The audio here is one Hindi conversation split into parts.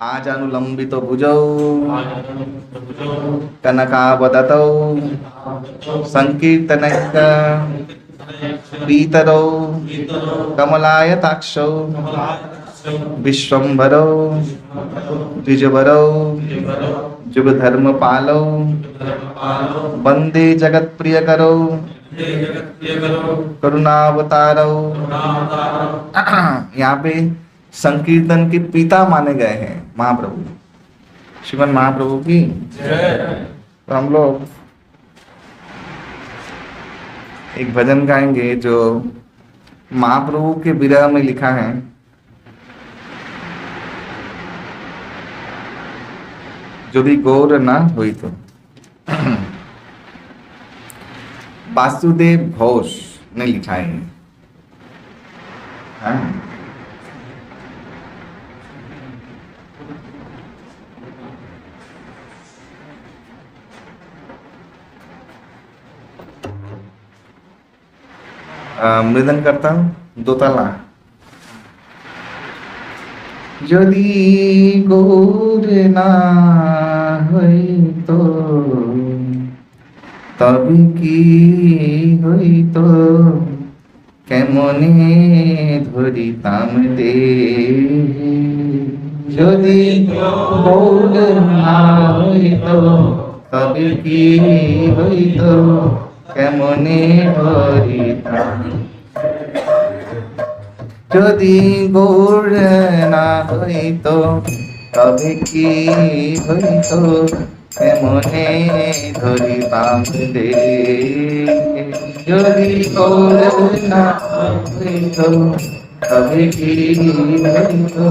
आजानुलंबितो भुजौ कनकावदतौ संकीर्तनैका पीतरौ कमलायताक्षौ विश्वम्भरौ द्विजवरौ जुगधर्मपालौ वंदे जगत्प्रियकरौ करुणावतारौ। यहाँ पे संकीर्तन के पिता माने गए हैं महाप्रभु, श्रीमन महाप्रभु की। तो हम लोग एक भजन गाएंगे जो महाप्रभु के विरह में लिखा है। जो भी गौर ना हुई तो वासुदेव घोष ने लिखा है। मृदन करता हूँ दो ताला। यदि गौर ना হই তো তবে কি হইতো কেমনে ধরিতাম রে। যদি গৌর না হইতো তবে কি হইতো কেমনে ধরিতাম। যদি গৌর না হইতো তবে কি হইতো কেমনে ধরিতাম রে। যদি গৌর না হইতো তবে কি হইতো।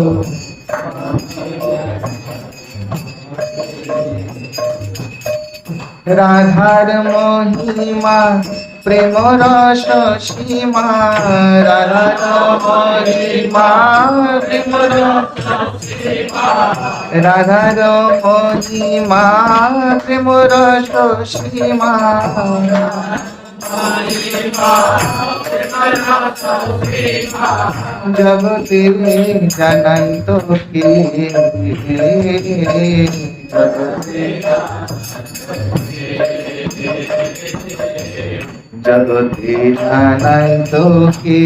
রাধার মহিমা প্রেম রস সীমা, রাধার মহিমা প্রেম রস সীমা, রাধার মহিমা প্রেম রস সীমা। জগতে জানাই তোকে, জগতে জানাই তোকে,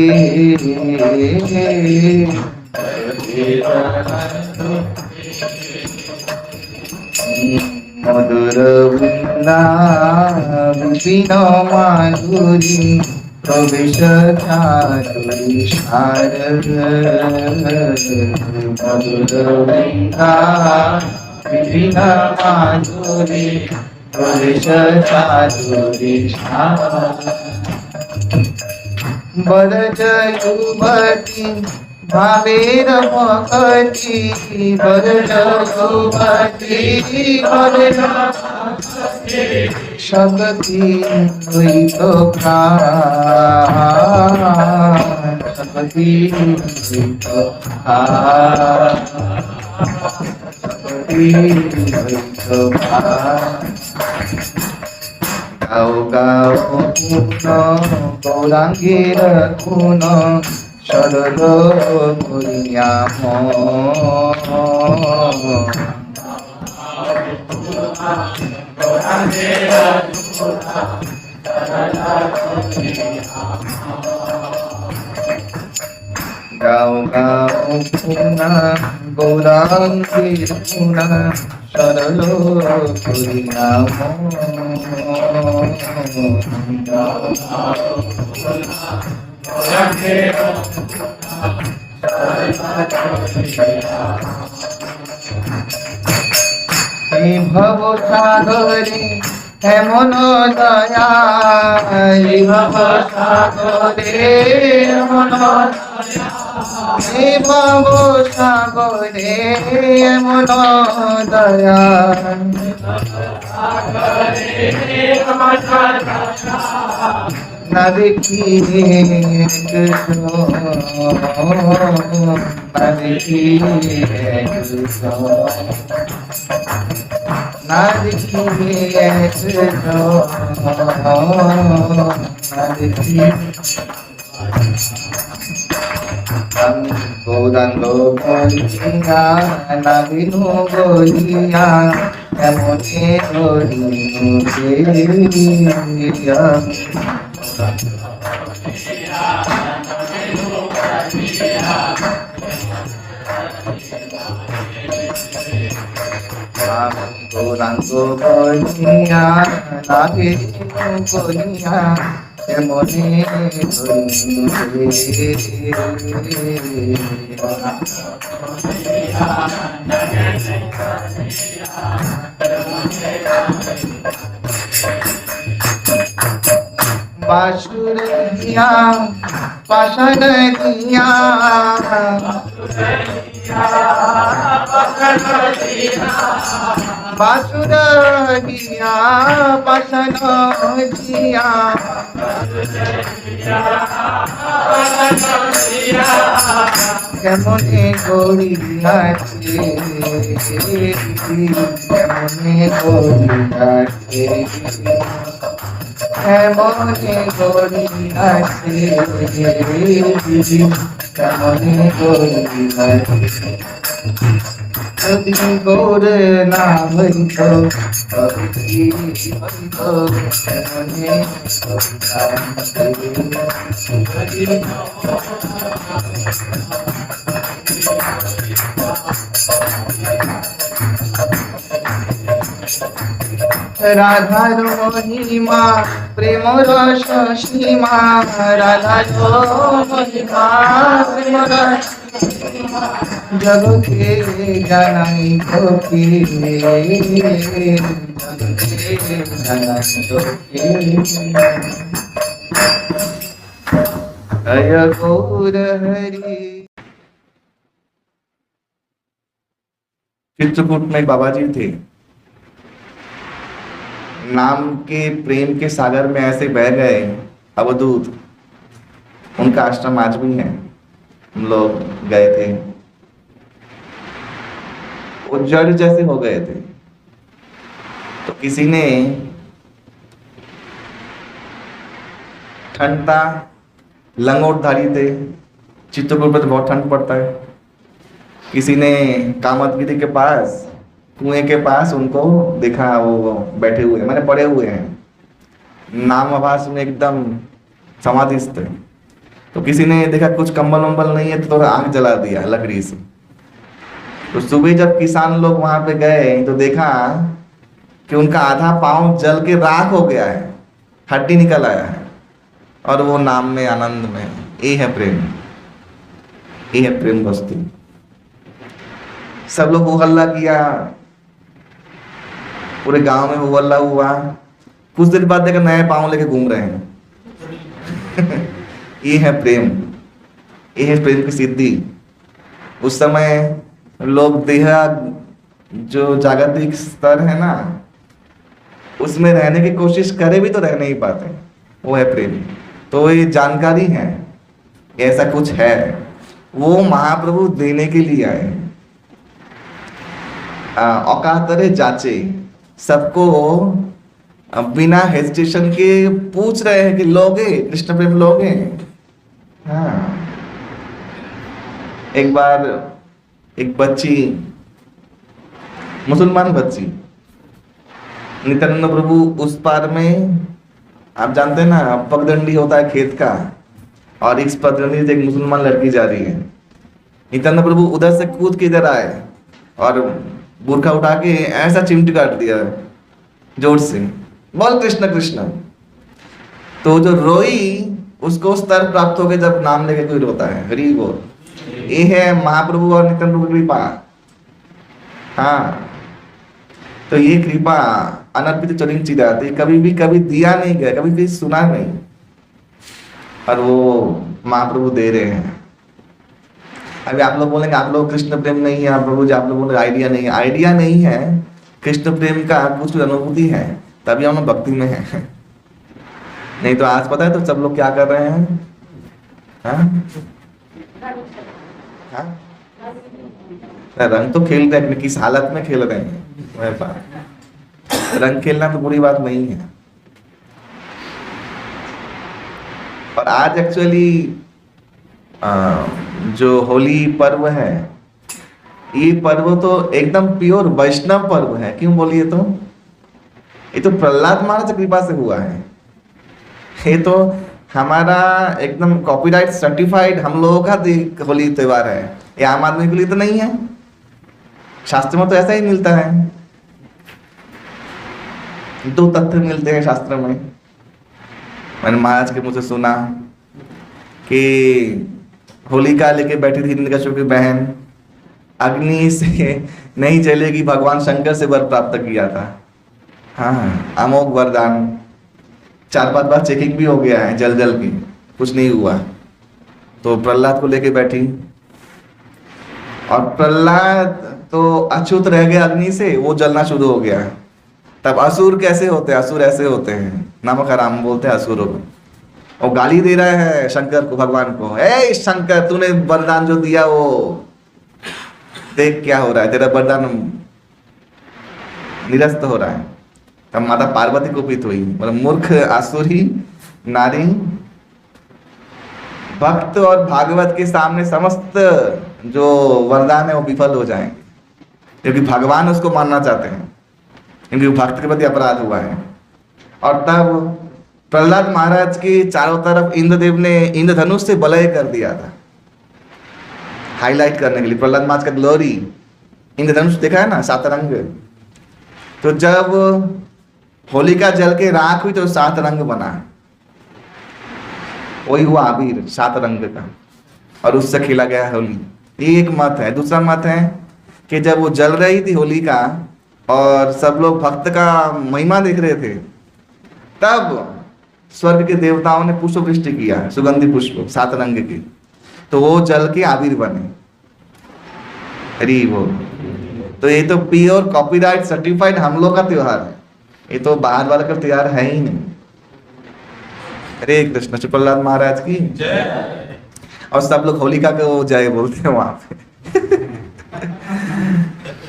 মধুর বৃন্দাবন মাধুরী প্রবেশ চাতুরী সার। মধুর বৃন্দাবন মাধুরী প্রবেশ চাতুরী সার। বরজ যুবতী ভাবের মকতি, বরজ যুবতী ভাবের শক্তি হইত প্রাণ, শক্তি হইত প্রাণ, শক্তি হইত প্রাণ। গাও গাও পুন গৌরাঙ্গের খুন সরল করিয়া গাও গাও পুনা গৌরাঙ্গের পুনা সরল করিয়া হে ভব সাগরে এমন দয়া, হে ভব সাগরে এমন দয়া, হে ভব সাগরে এমন দয়া। না দেখিলে কৃষ্ণ, না দেখিলে কৃষ্ণ, नारी ऐसे जो नारी গৌরাঙ্গ বলিয়া নাবিনু বলিয়া এমনে করিয়া গৌরাঙ্গ বলিয়া নাবিনু বলিয়া মনে बासुर दिया पाषाण दिया बासुर दिया पाषाण दिया কেমনে গড়িয়াছে কেমনে গড়িয়াছে কেমনে গড়িয়াছে কেমনে গড়িয়াছে যদি গৌর না হইত কি হইত কেমনে রাধার মহিমা প্রেম রস সীমা রাধার মহিমা প্রেম রস জগতে জানাই তোকে জানাই তোকে জয় গৌর হরি। चित्रकूट में बाबा जी थे, नाम के प्रेम के सागर में ऐसे बह गए अवधूत। उनका आश्रम आज भी है, हम लोग गए थे, वो जड़ जैसे हो गए थे। तो किसी ने ठंड था, लंगोटधारी थे, चित्रकूट में तो बहुत ठंड पड़ता है। किसी ने कामतगिरी के पास कुएं के पास उनको देखा, वो बैठे हुए मैंने पड़े हुए हैं, नाम आवास में एकदम समाधिस्थ। तो किसी ने देखा कुछ कंबल वंबल नहीं है तो थोड़ा आग जला दिया लकड़ी से। तो सुबह जब किसान लोग वहां पे गए तो देखा कि उनका आधा पांव जल के राख हो गया है, हड्डी निकल आया है, और वो नाम में आनंद में। ये है प्रेम, ये है प्रेम वस्तु। सब लोग हो हल्ला किया, पूरे गांव में हो हल्ला हुआ। कुछ देर बाद देखा नए पांव लेके घूम रहे हैं। ये है प्रेम, ये है प्रेम की सिद्धि। उस समय लोग देहा जो जागतिक स्तर है ना, उसमें रहने की कोशिश करे भी तो रह नहीं पाते, वो है प्रेम। तो ये जानकारी है, ऐसा कुछ है, वो महाप्रभु देने के लिए आए। औकातरे जाचे, सबको बिना हेजिटेशन के पूछ रहे हैं कि लोगे कृष्ण प्रेम लोगे। हाँ, एक बार एक बच्ची, मुसलमान बच्ची, नित्यानंद प्रभु उस पार में, आप जानते हैं ना, पगडंडी होता है खेत का, और इस पगडंडी से एक मुसलमान लड़की जा रही है। नित्यानंद प्रभु उधर से कूद के इधर आए और बुरखा उठा के ऐसा चिमटी काट दिया जोर से, बोल कृष्ण कृष्ण। तो जो रोई उसको स्तर प्राप्त हो गए जब नाम लेके कोई रोता है, हरि बोल। ये है महाप्रभु और नित्यानंद प्रभु की कृपा। हाँ, तो ये कृपा अनर्पित चरिंग चिराते, कभी भी कभी दिया नहीं गया, कभी भी सुना नहीं, और वो महाप्रभु दे रहे हैं। अभी आप लोग बोलेंगे आप लोग कृष्ण प्रेम नहीं है, आप प्रभु जी आप लोग बोलेंगे आइडिया नहीं है। आइडिया नहीं है, कृष्ण प्रेम का कुछ अनुभूति है, तभी हम भक्ति में है। नहीं तो आज पता है तो सब लोग क्या कर रहे हैं, हाँ? हाँ? रंग तो खेल रहे हैं, किस हालत में खेल रहे हैं, वह बात। रंग खेलना तो बुरी बात नहीं है। और आज एक्चुअली जो होली पर्व है, ये पर्व तो एकदम प्योर वैष्णव पर्व है। क्यों बोलिए तो, ये तो प्रहलाद महाराज की कृपा से हुआ है। ये तो हमारा एकदम कॉपीराइट सर्टिफाइड हम लोगों का होली त्योहार है, ये आम आदमी के लिए तो नहीं है। शास्त्र में तो ऐसा ही मिलता है। दो तथ्य मिलते हैं शास्त्र में। मैंने महाराज के मुंह से सुना कि होलिका लेके बैठी थी हिरण्यकश्यप की बहन, अग्नि से नहीं जलेगी, भगवान शंकर से वर प्राप्त किया था। हाँ, अमोघ वरदान। 4-5 बार चेकिंग भी हो गया है जल जल की, कुछ नहीं हुआ। तो प्रहलाद को लेके बैठी, और प्रहलाद तो अछूत रह गया अग्नि से, वो जलना शुरू हो गया। तब असुर कैसे होते हैं? असुर ऐसे होते हैं, नमक हराम बोलते हैं असुरों को। और गाली दे रहा है शंकर को, भगवान को, ए शंकर तूने वरदान जो दिया वो देख क्या हो रहा है, तेरा वरदान निरस्त हो रहा है। तब माता पार्वती कुपित हुई, मतलब मूर्ख आसुरी नारी, भक्त और भागवत के सामने समस्त जो वरदान है वो विफल हो जाएंगे, क्योंकि भगवान उसको मानना चाहते हैं, क्योंकि भक्त के प्रति अपराध हुआ है। और तब प्रहलाद महाराज के चारों तरफ इंद्रदेव ने इंद्रधनुष से वलय कर दिया था, हाईलाइट करने के लिए प्रहलाद महाराज का ग्लोरी। इंद्रधनुष देखा है ना, 7 रंग। तो जब होलिका जल के राख हुई तो 7 रंग बना, वही हुआ अबीर 7 रंग का, और उससे खेला गया होली। ये एक मत है। दूसरा मत है कि जब वो जल रही थी होलिका और सब लोग भक्त का महिमा देख रहे थे, तब स्वर्ग के देवताओं ने पुष्प वृष्टि किया, सुगंधी पुष्प 7 रंग के, तो वो जल के आबिर बने। अरे वो तो ये तो प्योर कॉपीराइट सर्टिफाइड हम लोग का त्योहार है, ये तो बाहर वाला का त्योहार है ही नहीं। हरे कृष्ण। श्री प्रहलाद महाराज की जय। और सब लोग होलिका को जय बोलते हैं वहां पे।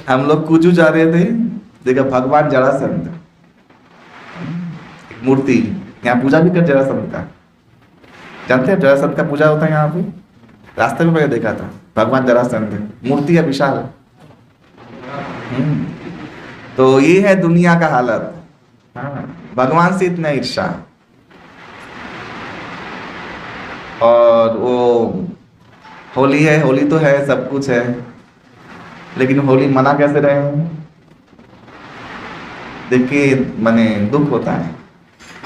हम लोग कुजू जा रहे थे, देखा भगवान जरासंध मूर्ति, यहाँ पूजा भी कर जरासंध का। जानते हैं जरासंध का पूजा होता है यहाँ पे, रास्ते में मैंने देखा था। भगवान जरासंध मूर्ति है विशाल। तो ये है दुनिया का हालत। भगवान से इतना ईर्ष्या। और वो होली है, होली तो है, सब कुछ है, लेकिन होली मना कैसे रहे हैं? देखिए मने दुख होता है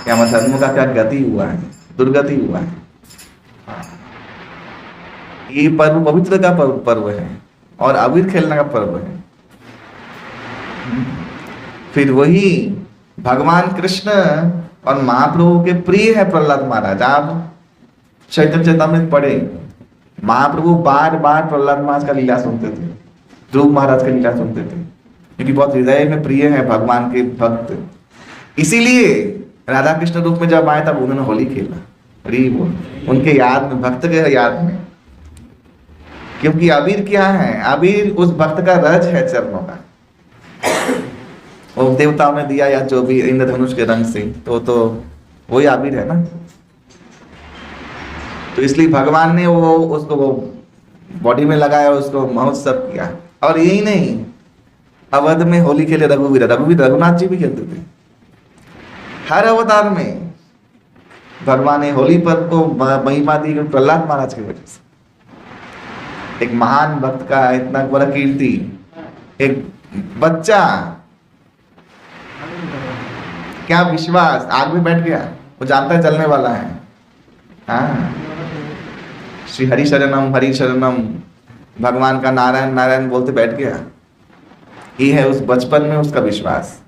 कि हमारे धर्म का क्या गति हुआ है, दुर्गति हुआ है। ये पर्व पवित्र का पर्व है और अबीर खेलने का पर्व है। फिर वही भगवान कृष्ण और महाप्रभु के प्रिय है प्रहलाद महाराज। आप चैतन्य चेतामृत पढ़े, महाप्रभु बार बार प्रहलाद महाराज का लीला सुनते थे, ध्रुव महाराज का लीला सुनते थे, क्योंकि बहुत हृदय में प्रिय है भगवान के भक्त। इसीलिए राधा कृष्ण रूप में जब आए तब उन्होंने होली खेला। अरे वो उनके याद में, भक्त के याद में। क्योंकि अबीर क्या है? अबीर उस भक्त का रज है चरणों का। वो देवताओं ने दिया या जो भी इंद्रधनुष के रंग से, तो वही अबीर है ना। तो इसलिए भगवान ने वो उसको वो बॉडी में लगाया और उसको महोत्सव किया। और यही नहीं, अवध में होली खेले रघुवीर रघुनाथ जी भी खेलते थे। हर अवतार में भगवान ने होली पर्व को महिमा दी प्रहलाद महाराज की वजह से। एक महान भक्त का इतना बड़ा कीर्ति, एक बच्चा, क्या विश्वास, आग में बैठ गया, वो जानता है जलने वाला है। हाँ, श्री हरि शरणम भगवान का नारायण नारायण बोलते बैठ गया। ये है उस बचपन में उसका विश्वास।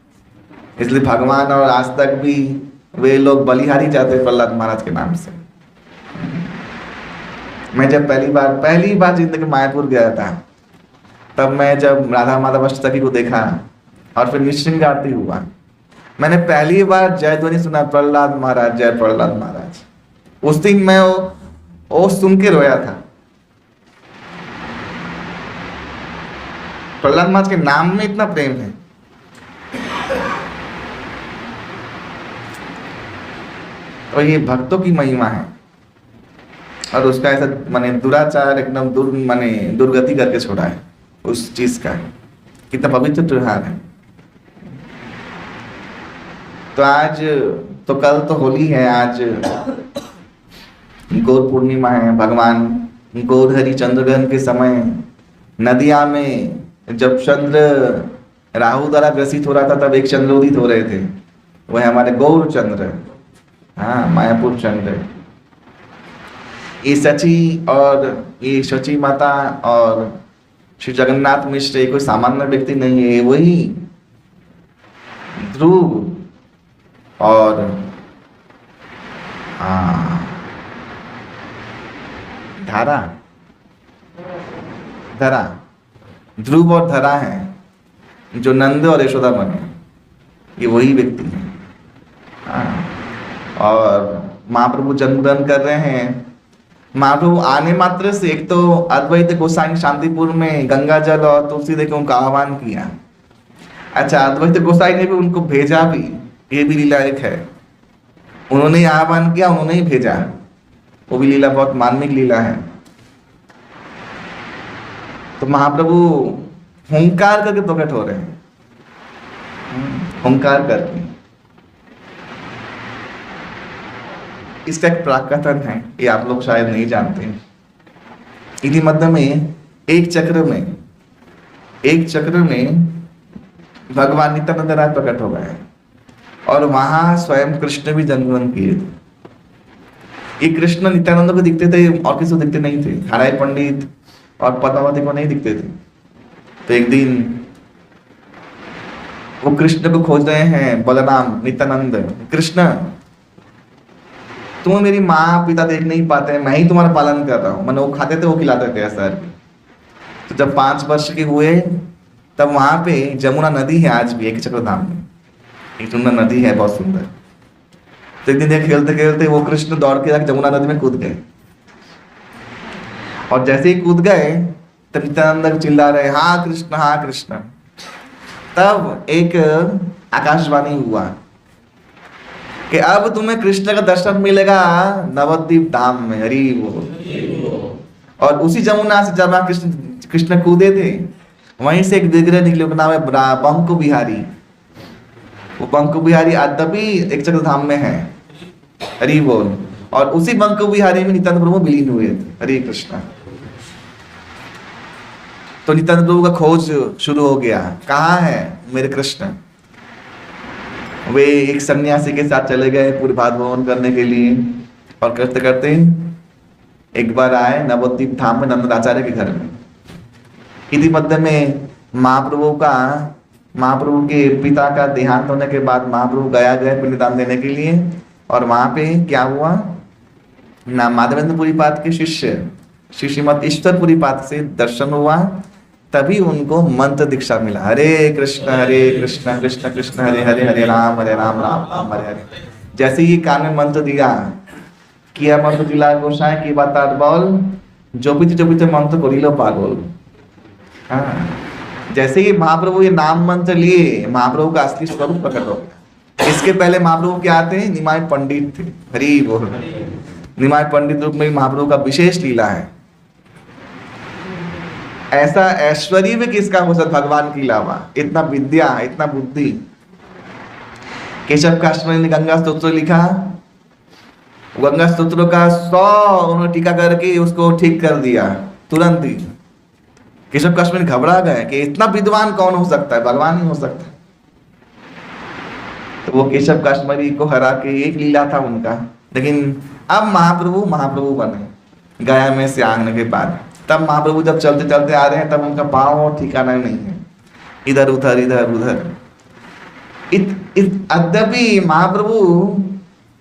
इसलिए भगवान और आज तक भी वे लोग बलिहारी जाते प्रहलाद महाराज के नाम से। मैं जब पहली बार जिंदगी मायापुर गया था, तब मैं जब राधा माधव अष्टसखी को देखा और फिर निश्चिंग आरती हुआ, मैंने पहली बार जय ध्वनि सुना, प्रहलाद महाराज जय प्रहलाद महाराज। उस दिन मैं वो सुन के रोया था। प्रहलाद महाराज के नाम में इतना प्रेम है। तो ये भक्तों की महिमा है। और उसका ऐसा माने दुराचार एकदम माने दुर्गति करके छोड़ा है उस चीज का। कितना पवित्र त्योहार है। तो आज तो कल तो होली है, आज गौर पूर्णिमा है। भगवान गौर हरि चंद्र ग्रहण के समय नदिया में जब चंद्र राहु द्वारा ग्रसित हो रहा था तब एक चंद्र उदित हो रहे थे, वह हमारे गौर चंद्र, हाँ मायापुर चंद्र। ये सची और ये शची माता और श्री जगन्नाथ मिश्र ये कोई सामान्य व्यक्ति नहीं है, वही ध्रुव और धारा धरा, ध्रुव और धरा है जो नंद और यशोदा बने, ये वही व्यक्ति है। और महाप्रभु जन्मग्रहण कर रहे हैं। महाप्रभु आने मात्र से एक तो अद्वैत गोसाई शांतिपुर में गंगा जल और तुलसी देकर उनका आह्वान किया। अच्छा, अद्वैत गोसाई ने भी उनको भेजा भी, ये भी लीला एक है। उन्होंने ही आह्वान किया, उन्होंने ही भेजा, वो भी लीला बहुत मार्मिक लीला है। तो महाप्रभु हुंकार करके प्रकट हो रहे हैं, हुंकार करके। इसका एक प्राकथन है, ये आप लोग शायद नहीं जानते। इति मध्य में एक चक्र में भगवान नित्यानंद राय प्रकट हो गए और वहां स्वयं कृष्ण भी जन्मग्रहण किए थे। ये कृष्ण नित्यानंद को दिखते थे और किसी को दिखते नहीं थे, हराय पंडित और पद्मावती को नहीं दिखते थे। तो एक दिन वो कृष्ण को खोज रहे हैं, बलराम नित्यानंद, कृष्ण तुम मेरी माँ पिता देख नहीं पाते, मैं ही तुम्हारा पालन कर रहा हूँ। मैंने वो खाते थे वो खिलाते थे ऐसा। तो जब 5 वर्ष के हुए तब वहां पे जमुना नदी है, आज भी एक चक्रधाम में एक जमुना नदी है बहुत सुंदर। तो एक दिन खेलते खेलते वो कृष्ण दौड़ के जाकर जमुना नदी में कूद गए और जैसे ही कूद गए तब नित्यानंद चिल्ला रहे हाँ कृष्ण हाँ कृष्ण। तब एक आकाशवाणी हुआ कि अब तुम्हें कृष्ण का दर्शन मिलेगा नवद्वीप धाम में, हरि बोल। और उसी जमुना से जब कृष्ण कूदे थे वहीं से एक विग्रह निकले, नाम है बंकु बिहारी। वो बंकु बिहारी अद्यपि एक चक्रधाम में है, हरि बोल। और उसी बंकु बिहारी में नित्यानंद प्रभु विलीन हुए थे, हरे कृष्णा। तो नित्यानंद प्रभु का खोज शुरू हो गया, कहाँ है मेरे कृष्ण। वे एक सन्यासी के साथ चले गए पूरी भात भवन करने के लिए और करते करते एक बार आए नवद्वीप धाम में नंद आचार्य के घर में। इसी मध्य में महाप्रभु के पिता का देहांत होने के बाद महाप्रभु गया गए पिंडदान देने के लिए। और वहां पे क्या हुआ ना, माधवेंद्र पाद के शिष्य श्री श्रीमद ईश्वरपुरी पाद से दर्शन हुआ, तभी उनको मंत्र दीक्षा मिला। हरे कृष्ण कृष्ण कृष्ण हरे हरे, हरे राम राम राम हरे हरे। जैसे ही कान में मंत्र दिया, किया मंत्र दिला गोसाई की बात बोल, जो पीते मंत्र को लो पागल। हाँ, जैसे ही महाप्रभु ये नाम मंत्र लिए महाप्रभु का असली स्वरूप प्रकट हो गया। इसके पहले महाप्रभु क्या थे, निमाय पंडित थे, हरि बोल। निमाय पंडित रूप में महाप्रभु का विशेष लीला है। ऐसा ऐश्वर्य भी किसका हो सकता भगवान के अलावा, इतना विद्या इतना बुद्धि। केशव काश्मीरी ने गंगा स्तोत्र लिखा, गंगा स्तोत्र का 100 उन्होंने टीका करके उसको ठीक कर दिया तुरंत ही। केशव काश्मीरी घबरा गए कि इतना विद्वान कौन हो सकता है, भगवान ही हो सकता है। तो वो केशव काश्मीरी को हरा के एक लीला था उनका। लेकिन अब महाप्रभु बने गया में से आने के बाद। तब महाप्रभु जब चलते चलते आ रहे हैं तब उनका पाँव ठिकाना नहीं है, इधर उधर इधर उधर। अद्यपि महाप्रभु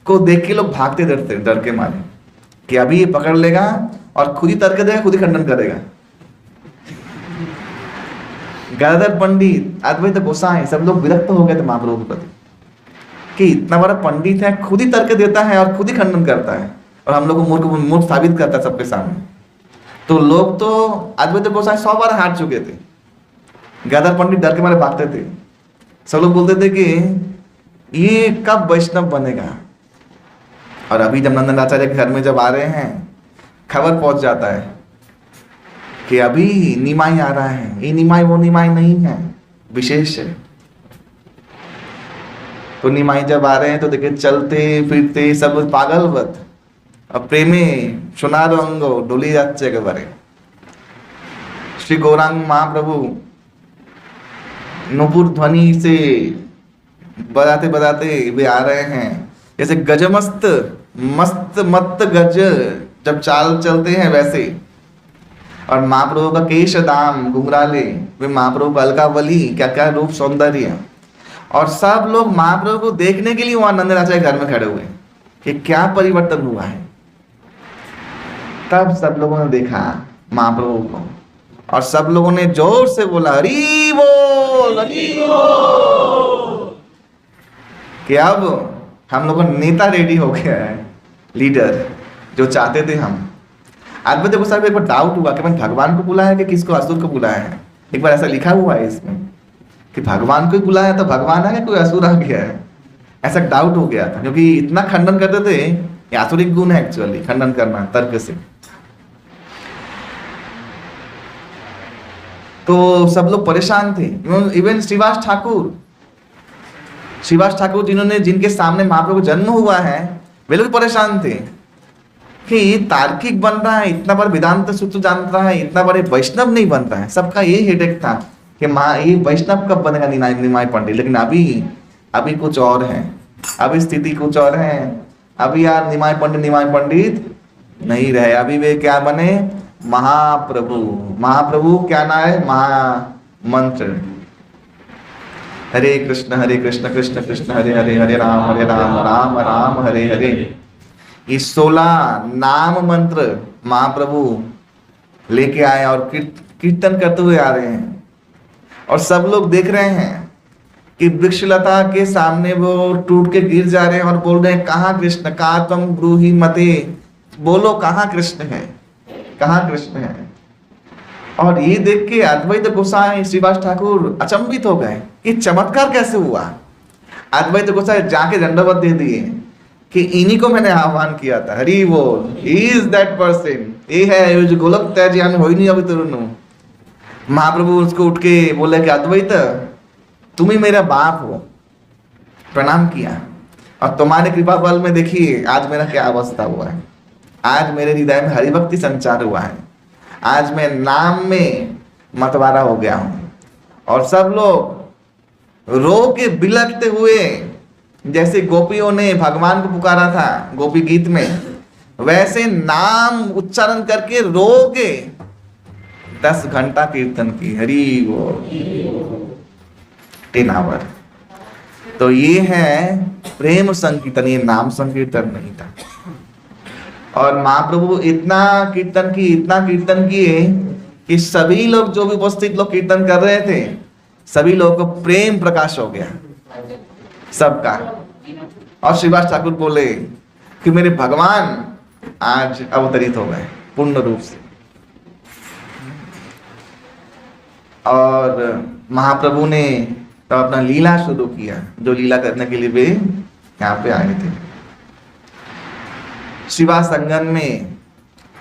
को देख के लोग भागते डरते, डर के मारे कि अभी ये पकड़ लेगा और खुद ही तर्क देगा, खुद ही खंडन करेगा। गदाधर पंडित, अद्वैत गोसाई सब लोग विरक्त हो गए थे महाप्रभु के प्रति कि इतना बड़ा पंडित है, खुद ही तर्क देता है और खुद ही खंडन करता है और हम लोग को मूर्ख साबित करता है सबके सामने। तो लोग तो अद्वैत गोसाई 100 बार हार चुके थे। गदाधर पंडित डर के मारे भागते थे। सब लोग बोलते थे कि ये कब वैष्णव बनेगा, और अभी जब नंदन आचार्य के घर में जब आ रहे हैं, खबर पहुंच जाता है कि अभी निमाई आ रहा है। ये निमाई वो निमाई नहीं है, विशेष है। तो निमाई जब आ रहे हैं तो देखिए चलते फिरते सब पागलवत, और प्रेमे सोनार अंगो डोली যাচ্ছে একেবারে। श्री गौरांग महाप्रभु नुपुर ध्वनि से बजाते बजाते वे आ रहे हैं, जैसे गजमस्त मस्त मत गज जब चाल चलते हैं वैसे। और महाप्रभु का केश दाम घुंघराले, वे महाप्रभु का अलकावली, क्या क्या रूप सौंदर्य। और सब लोग महाप्रभु को देखने के लिए वहां नंदन आचार्य घर में खड़े हुए कि क्या परिवर्तन हुआ है। तब सब लोगों ने देखा महाप्रभु को, और सब लोगों ने जोर से बोला हरि बोल, हरि बोल। कि अब हम लोगों नेता रेडी हो गया है, लीडर जो चाहते थे हम। अद्वैत गोसाई को एक बार डाउट हुआ कि मैंने भगवान को बुलाया कि किसको, असुर को बुलाया है। एक बार ऐसा लिखा हुआ है इसमें कि भगवान को ही बुलाया तो भगवान है, कोई असुर आ गया है, ऐसा डाउट हो गया था। क्योंकि इतना खंडन करते थे, ये आसुरिक गुण है एक्चुअली, खंडन करना तर्क से। तो सब लोग परेशान थे, इवन श्रीवास ठाकुर जिन्होंने, जिनके सामने महाप्रभु जन्म हुआ है, वे लोग परेशान थे कि ये तार्किक बन रहा है, इतना बड़ा वेदांत सूत्र जान रहा है, इतना बड़े वैष्णव नहीं बन रहा है। सबका ये हेडेक था कि माँ ये वैष्णव कब बनेगा निमाई पंडित। लेकिन अभी कुछ और है, अभी स्थिति कुछ और है। अभी यार निमाई पंडित नहीं रहे, अभी वे क्या बने, महाप्रभु क्या नाम है, महामंत्र हरे कृष्ण कृष्ण कृष्ण हरे हरे, हरे राम राम राम हरे हरे। ये 16 नाम मंत्र महाप्रभु लेके आए और कीर्तन करते हुए आ रहे हैं। और सब लोग देख रहे हैं कि वृक्षलता के सामने वो टूट के गिर जा रहे हैं और बोल रहे हैं कहाँ कृष्ण, कहाँ तुम ब्रूहि मते, बोलो कहाँ कृष्ण है, कहाँ कृष्ण है। और ये देख के अद्वैत गोसाई श्रीवास ठाकुर अचंभित हो गए कि चमत्कार कैसे हुआ। अद्वैत गोसाई जाके दंडवत दे दिए कि इन्हीं को मैंने आह्वान किया था, हरि बोल, ही इज दैट पर्सन, ये है जो गोलक त्याजी हमें हो ही नहीं अभी तरुण। महाप्रभु उसको उठ के बोले कि अद्वैत तुम ही मेरा बाप हो, प्रणाम किया। और तुम्हारे कृपा बल में देखिए आज मेरा क्या अवस्था हुआ है। आज मेरे हृदय में हरिभक्ति संचार हुआ है, आज मैं नाम में मतवारा हो गया हूं। और सब लोग रो के बिलखते हुए, जैसे गोपियों ने भगवान को पुकारा था गोपी गीत में, वैसे नाम उच्चारण करके रो के 10 घंटा कीर्तन की, हरि बोल, 10 आवर। तो ये है प्रेम संकीर्तन, ये नाम संकीर्तन नहीं था। और महाप्रभु इतना कीर्तन किए कि सभी लोग जो भी उपस्थित लोग कीर्तन कर रहे थे, सभी लोगों को प्रेम प्रकाश हो गया सबका। और श्रीवास ठाकुर बोले कि मेरे भगवान आज अवतरित हो गए पूर्ण रूप से। और महाप्रभु ने तो अपना लीला शुरू किया, जो लीला करने के लिए वे यहाँ पे आए थे। शिवा संगम में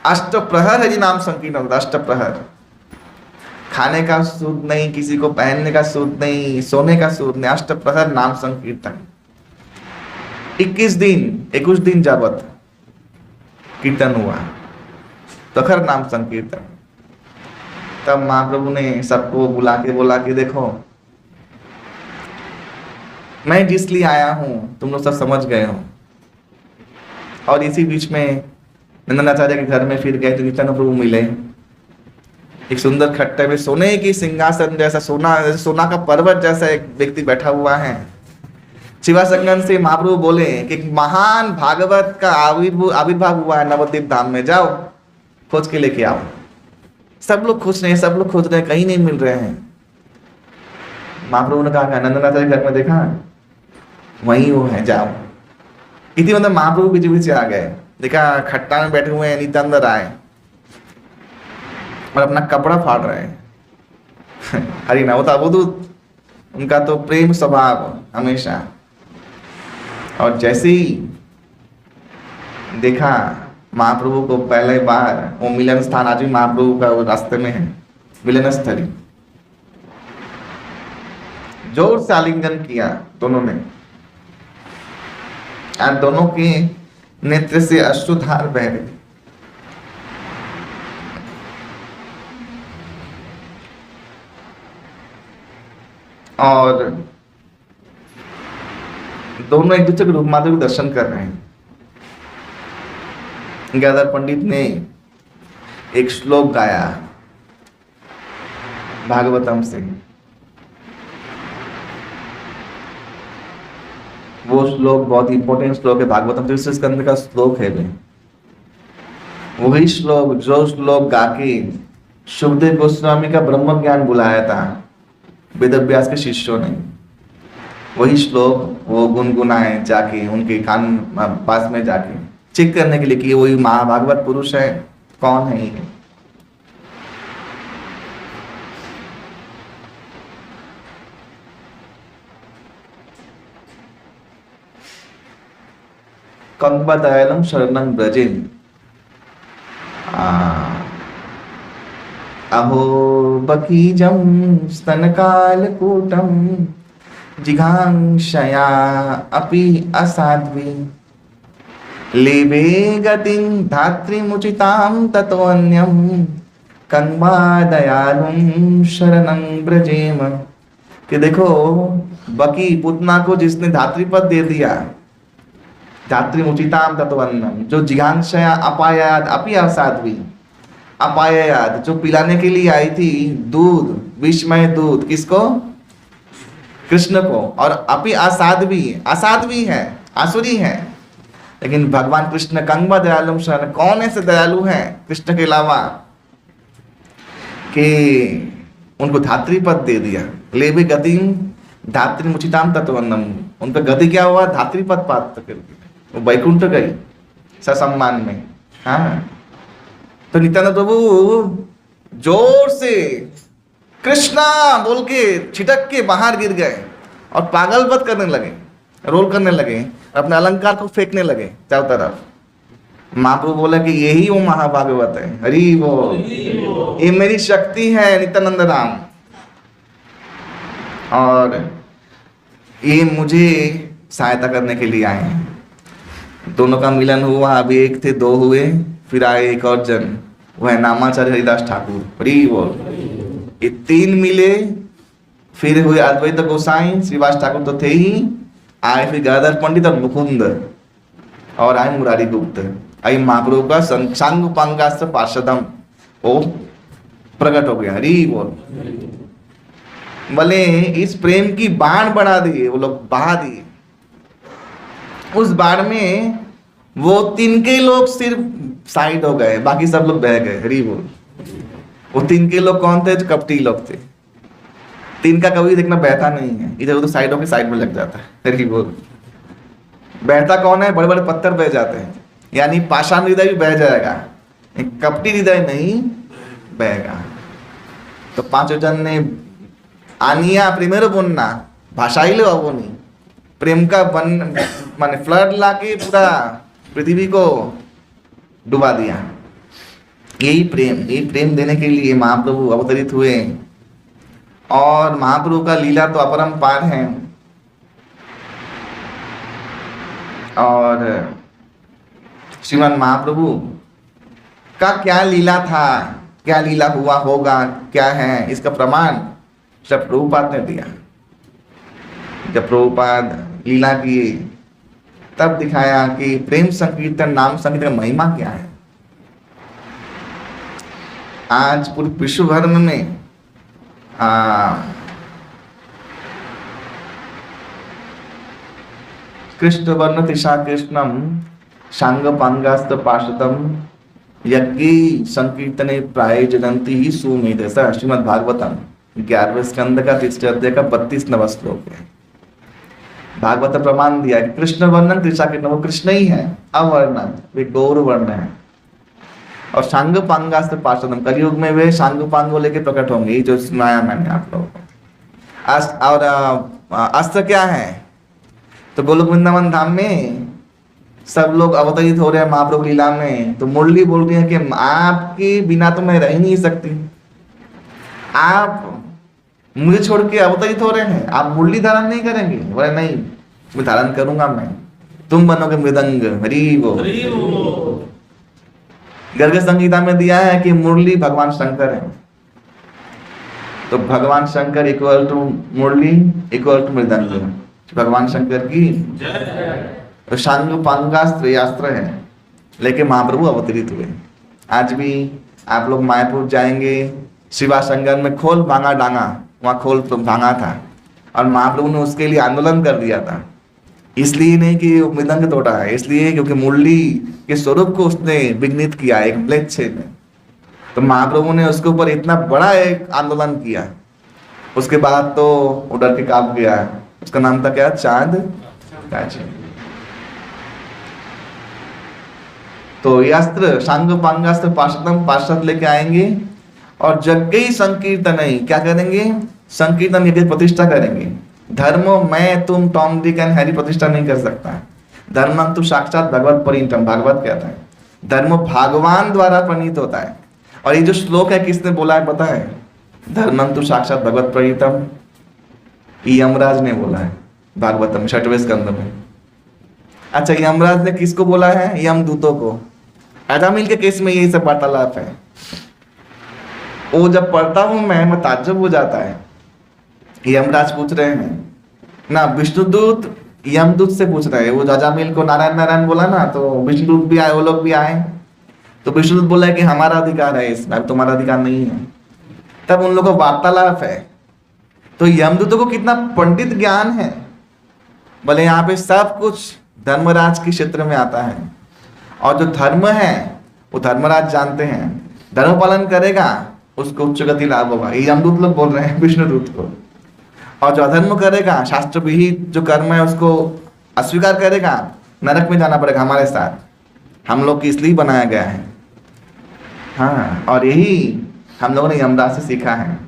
अष्ट प्रहर है जी नाम संकीर्तन होता। अष्ट प्रहर, खाने का सूद नहीं, किसी को पहनने का सूद नहीं, सोने का सूद नहीं, अष्ट प्रहर नाम संकीर्तन। 21 दिन जावत कीर्तन हुआ, तखर नाम संकीर्तन। तब महाप्रभु ने सबको बुला के बोला कि देखो मैं जिस लिए आया हूं तुम लोग सब समझ गए हो। और इसी बीच में नंदनाचार्य के घर में फिर गए तो नित्यानंद प्रभु मिले। एक सुंदर खट्टे में सोने की सिंहासन जैसा, सोना का पर्वत जैसा एक व्यक्ति बैठा हुआ है। शिवा संगम से महाप्रभु बोले कि महान भागवत का आविर्भाव हुआ है नवद्वीप धाम में, जाओ खोज के लेके आओ। सब लोग खोज रहे हैं, कहीं नहीं मिल रहे हैं। महाप्रभु ने कहा नंदनाचार्य घर में देखा, वहीं वो है, जाओ। इसी मतलब महाप्रभु बीच से आ गए, देखा खट्टा में बैठे हुए हैं, नित्यानंद आए और अपना कपड़ा फाड़ रहे हैं। हरि ना होता अवधूत, उनका तो प्रेम स्वभाव हमेशा। और जैसे ही देखा महाप्रभु को पहले बार, वो मिलन स्थान आज भी महाप्रभु का वो रास्ते में है, मिलन स्थली। जोर से आलिंगन किया दोनों ने, और दोनों के नेत्र से अश्रुधार बह रहे। और दोनों एक दूसरे के रूप माधुर्य के दर्शन कर रहे हैं। गदाधर पंडित ने एक श्लोक गाया भागवतम से। वो श्लोक बहुत इंपॉर्टेंट श्लोक है, भागवतम तीसरे स्कंद का श्लोक है वे। वही श्लोक जो श्लोक गा के सुखदेव गोस्वामी का ब्रह्म ज्ञान बुलाया था वेदव्यास के शिष्यों ने, वही श्लोक वो गुनगुनाए जाके उनके कान पास में जाके चेक करने के लिए कि वही महाभागवत पुरुष है, कौन है ये। कंबदयालम शरणं ब्रजेन अहो बकीजं स्तनकालकूटं जिघांक्षया अपि असाध्वी लेभे गतिं धात्रीमुचितां ततोऽन्यं कंबदयालुं शरणं ब्रजेम। कि देखो बकी पुतना को जिसने धात्रीपद दे दिया, धात्रीमुचितां ततोऽन्यं, जो जिघांक्षया अपायाद अपि असाध्वी, अपायाद जो पिलाने के लिए आई थी दूध, विषमय दूध, किसको? कृष्ण को। और अपि असाध्वी, असाध्वी है, आसुरी है, लेकिन भगवान कृष्ण कंब दयालु शरण, कौन ऐसे दयालु हैं कृष्ण के अलावा कि उनको धात्री पद दे दिया। लेबे गति धात्री मुचिताम तत्वन्नम, उन पर गति क्या हुआ? धात्री पद प्राप्त करके वो वैकुंठ गई ससम्मान में। हाँ, तो नित्यानंद प्रभु जोर से कृष्णा बोल के छिटक के बाहर गिर गए और पागलपत करने लगे, रोल करने लगे, अपने अलंकार को फेंकने लगे चारों तरफ। महाप्रभु बोले कि यही वो महाभागवत है। हरि बोल, ये मेरी शक्ति है नित्यानंद राम, और ये मुझे सहायता करने के लिए आए हैं। दोनों का मिलन हुआ, अभी एक थे दो हुए, फिर आए एक और जन, वह है नामाचार्य हरिदास ठाकुर। हरि बोल, ये तीन मिले, फिर हुए अद्वैत गोसाई, श्रीवास ठाकुर तो थे ही, आए फिर गदाधर पंडित और मुकुंद, और आए मुरारी गुप्त। आई महाप्रभु का संग पंगास्त्र पार्षदम वो प्रकट हो गया। हरि बोल, बोले इस प्रेम की बाण बढ़ा दिए वो लोग, बहा दिए। उस बाण में वो तिनके लोग सिर्फ साइड हो गए, बाकी सब लोग बह गए। हरि बोल, वो तिनके लोग कौन थे? जो कपटी लोग थे। तिनका कभी देखना बहता नहीं है, इधर उधर साइड होकर साइड में लग जाता है। हरि बोल, बहता कौन है? बड़े बड़े पत्थर बह जाते हैं, यानी पाषाण हृदय भी बह जाएगा, कपटी हृदय नहीं बहेगा। तो पांचों जन ने आनिया प्रेमेरो बोलना भाषा ही लो अवोनी, प्रेम का बन माने फ्लड लाके पूरा पृथ्वी को डुबा दिया। यही प्रेम देने के लिए महाप्रभु अवतरित हुए, और महाप्रभु का लीला तो अपरंपार है। और श्रीमान महाप्रभु का क्या लीला था, क्या लीला हुआ होगा, क्या है, इसका प्रमाण जब प्रभुपाद ने दिया। जब प्रभुपाद लीला किए तब दिखाया कि प्रेम संकीर्तन, नाम संकीर्तन का महिमा क्या है। आज पूरे विश्व भर में कृष्ण वर्ण तिशा कृष्णम सांग पांगास्त पार्षदम यज्ञ संकीर्तने प्रायोजनंती ही सुमेध। ऐसा श्रीमद् भागवतम 11वें स्कंद का 3 अध्याय का 32वां श्लोक है। भागवत प्रमाण दिया है कृष्ण वर्णन त्रिशा कृष्ण, वो कृष्ण ही है, अवर्णन वे गौर वर्ण है। और सांग पांगास्त्र पार्षदम, कलयुग में वे सांग पांग लेके प्रकट होंगे, जो सुनाया मैंने आप लोगों को। और अस्त्र क्या है? तो गोलोक वृंदावन धाम में सब लोग अवतरित हो रहे हैं महाप्रभु लीला में, तो मुरली बोल रही है कि आपके बिना तो मैं रह ही नहीं सकती, आप मुझे छोड़ के अवतरित हो रहे हैं, आप मुरली धारण नहीं करेंगे? बोले नहीं, मैं धारण करूंगा, मैं, तुम बनोगे मृदंग। हरि वो गर्ग संगीता में दिया है कि मुरली भगवान शंकर है, तो भगवान शंकर इक्वल टू मुरली इक्वल टू मृदंग। भगवान शंकर की तो शांग पांगास्त्र यास्त्र है, लेकिन महाप्रभु अवतरित हुए। आज भी आप लोग मायापुर जाएंगे, शिवा संगम में खोल भांगा डांगा, वहां खोल तो भांगा था, और महाप्रभु ने उसके लिए आंदोलन कर दिया था। इसलिए नहीं कि वो मृदंग तोड़ा है, इसलिए क्योंकि मुरली के स्वरूप को उसने विघ्नित किया एक म्लेच्छे में। तो महाप्रभु ने उसके ऊपर इतना बड़ा एक आंदोलन किया, उसके बाद तो वो डर के कांप गया। उसका नाम था क्या? चांद काचे। तो ये अस्त्र शांग पांगास्त्र पाशतम पार्षद लेके आएंगे, और जगई संकीर्तन ही क्या करेंगे? संकीर्तन यज्ञ प्रतिष्ठा करेंगे। धर्म मैं तुम टॉम डिक एंड हैरी प्रतिष्ठा नहीं कर सकता। धर्म तो साक्षात भगवत परिणतम, भागवत कहता है धर्म भगवान द्वारा प्रणीत होता है। और ये जो श्लोक है किसने बोला है पता है? धर्मं तो साक्षात भगवत प्रणीतम, यमराज ने बोला है भागवतम 6वें स्कंद में। अच्छा, यमराज ने किसको बोला है? यमदूतों को। अजामिल के केस में यही सब वार्तालाप है। वो जब पढ़ता हूं मैं ताज्जुब हो जाता है। यमराज पूछ रहे हैं ना, विष्णुदूत यमदूत से पूछ रहे हैं। वो अजामिल को नारायण नारायण बोला ना, तो विष्णुदूत भी आए, वो लोग भी आए। तो विष्णुदूत बोला है कि हमारा अधिकार है इसमें, तुम्हारा अधिकार नहीं है। तब उन लोगों को वार्तालाप है। तो यमदूतों को कितना पंडित ज्ञान है, बोले यहाँ पे सब कुछ धर्मराज के क्षेत्र में आता है, और जो धर्म है वो धर्मराज जानते हैं, धर्म पालन करेगा उसको उच्च गति लाभ होगा। ये यमदूत लोग बोल रहे हैं विष्णुदूत को। और जो अधर्म करेगा, शास्त्र विहित जो कर्म है उसको अस्वीकार करेगा, नरक में जाना पड़ेगा हमारे साथ। हम लोग की इसलिए बनाया गया है। हाँ, और यही हम लोगों ने यमराज से सीखा है।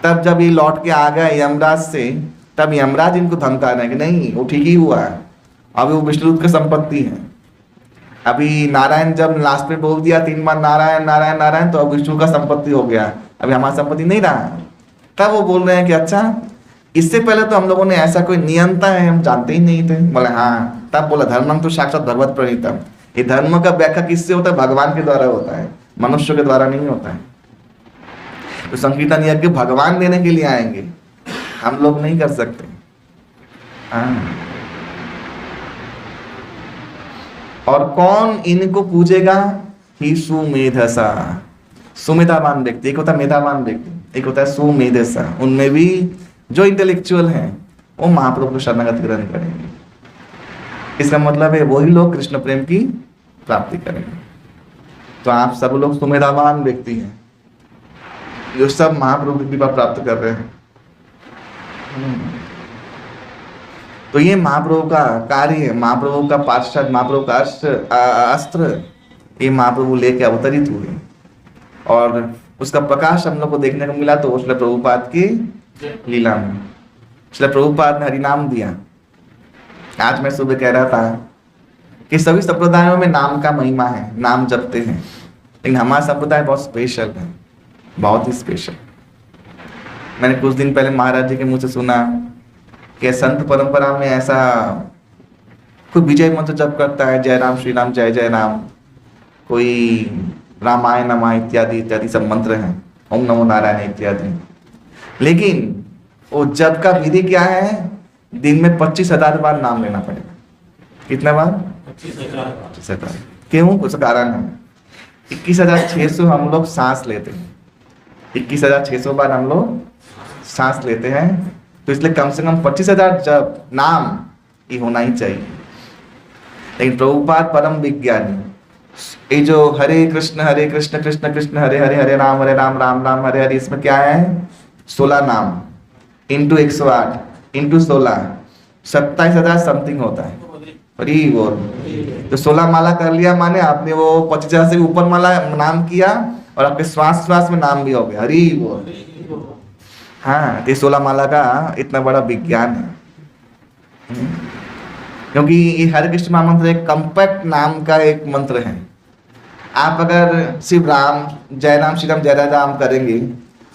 तब जब ये लौट के आ गए यमराज से, तब यमराज इनको धमका रहे हैं कि नहीं वो ठीक ही हुआ है, अभी वो विष्णुदूत की संपत्ति है। अभी नारायण जब लास्ट में बोल दिया 3 बार नारायण नारायण नारायण, तो अब विष्णु का संपत्ति हो गया, अभी हमारी संपत्ति नहीं रहा। तब वो बोल रहे हैं कि अच्छा, इससे पहले तो हम लोगों ने ऐसा कोई नियंता है हम जानते ही नहीं थे। बोले हाँ। तब बोला धर्मम तो साक्षात भगवत प्रणीतम। ये धर्म का व्याख्या किससे होता है? भगवान के द्वारा होता है, मनुष्य के द्वारा नहीं होता है। तो संकीर्तन यज्ञ भगवान देने के लिए आएंगे, हम लोग नहीं कर सकते। और कौन इनको पूजेगा? ही सुमेधसा, सुमेधावान व्यक्ति। एक होता है मेधावान व्यक्ति, एक होता है सुमेधसा। उनमें भी जो इंटेलेक्चुअल हैं वो महाप्रभु को शरणागति ग्रहण करेंगे। इसका मतलब है वही लोग कृष्ण प्रेम की प्राप्ति करेंगे। तो आप सब लोग सुमेधावान व्यक्ति हैं जो सब महाप्रभु की कृपा प्राप्त कर रहे हैं। तो ये महाप्रभु का कार्य है, महाप्रभु का पार्षद, महाप्रभु का अस्त्र, ये महाप्रभु लेके अवतरित हुए, और उसका प्रकाश हम लोग को देखने को मिला तो श्रील प्रभुपाद की लीला में। श्रील प्रभुपाद ने हरिनाम दिया। आज मैं सुबह कह रहा था कि सभी संप्रदायों में नाम का महिमा है, नाम जपते हैं, लेकिन हमारा संप्रदाय बहुत स्पेशल है, बहुत ही स्पेशल। मैंने कुछ दिन पहले महाराज जी के मुंह से सुना कि संत परंपरा में ऐसा कोई विजय मंत्र जप करता है, जय राम श्री राम जय जय राम, कोई रामाय नमः इत्यादि इत्यादि सब मंत्र हैं, ओम नमो नारायण इत्यादि। लेकिन वो जप का विधि क्या है? दिन में 25,000 बार नाम लेना पड़ेगा। कितने बार? 25,000। क्यों? कुछ कारण है। 21,600 हम लोग सांस लेते हैं, 21,600 बार हम लोग सांस लेते हैं, तो इसलिए कम से कम 25,000 जप नाम ये होना ही चाहिए। लेकिन प्रभुपाद परम विज्ञानी, ये जो हरे कृष्ण कृष्ण कृष्ण हरे हरे हरे राम राम राम हरे हरे, इसमें क्या है? 16 नाम इंटू 108 इंटू 16 27,000 समथिंग होता है। अरे वो तो 16 माला कर लिया, माने आपने वो 25,000 से ऊपर माला नाम किया, और आपके श्वास श्वास में नाम भी हो गया। अरे वो हाँ, ये 16 माला का इतना बड़ा विज्ञान है। क्योंकि ये हरे कृष्ण महामंत्र एक कॉम्पैक्ट नाम का एक मंत्र है। आप अगर शिव राम जय राम श्री राम जय राम करेंगे,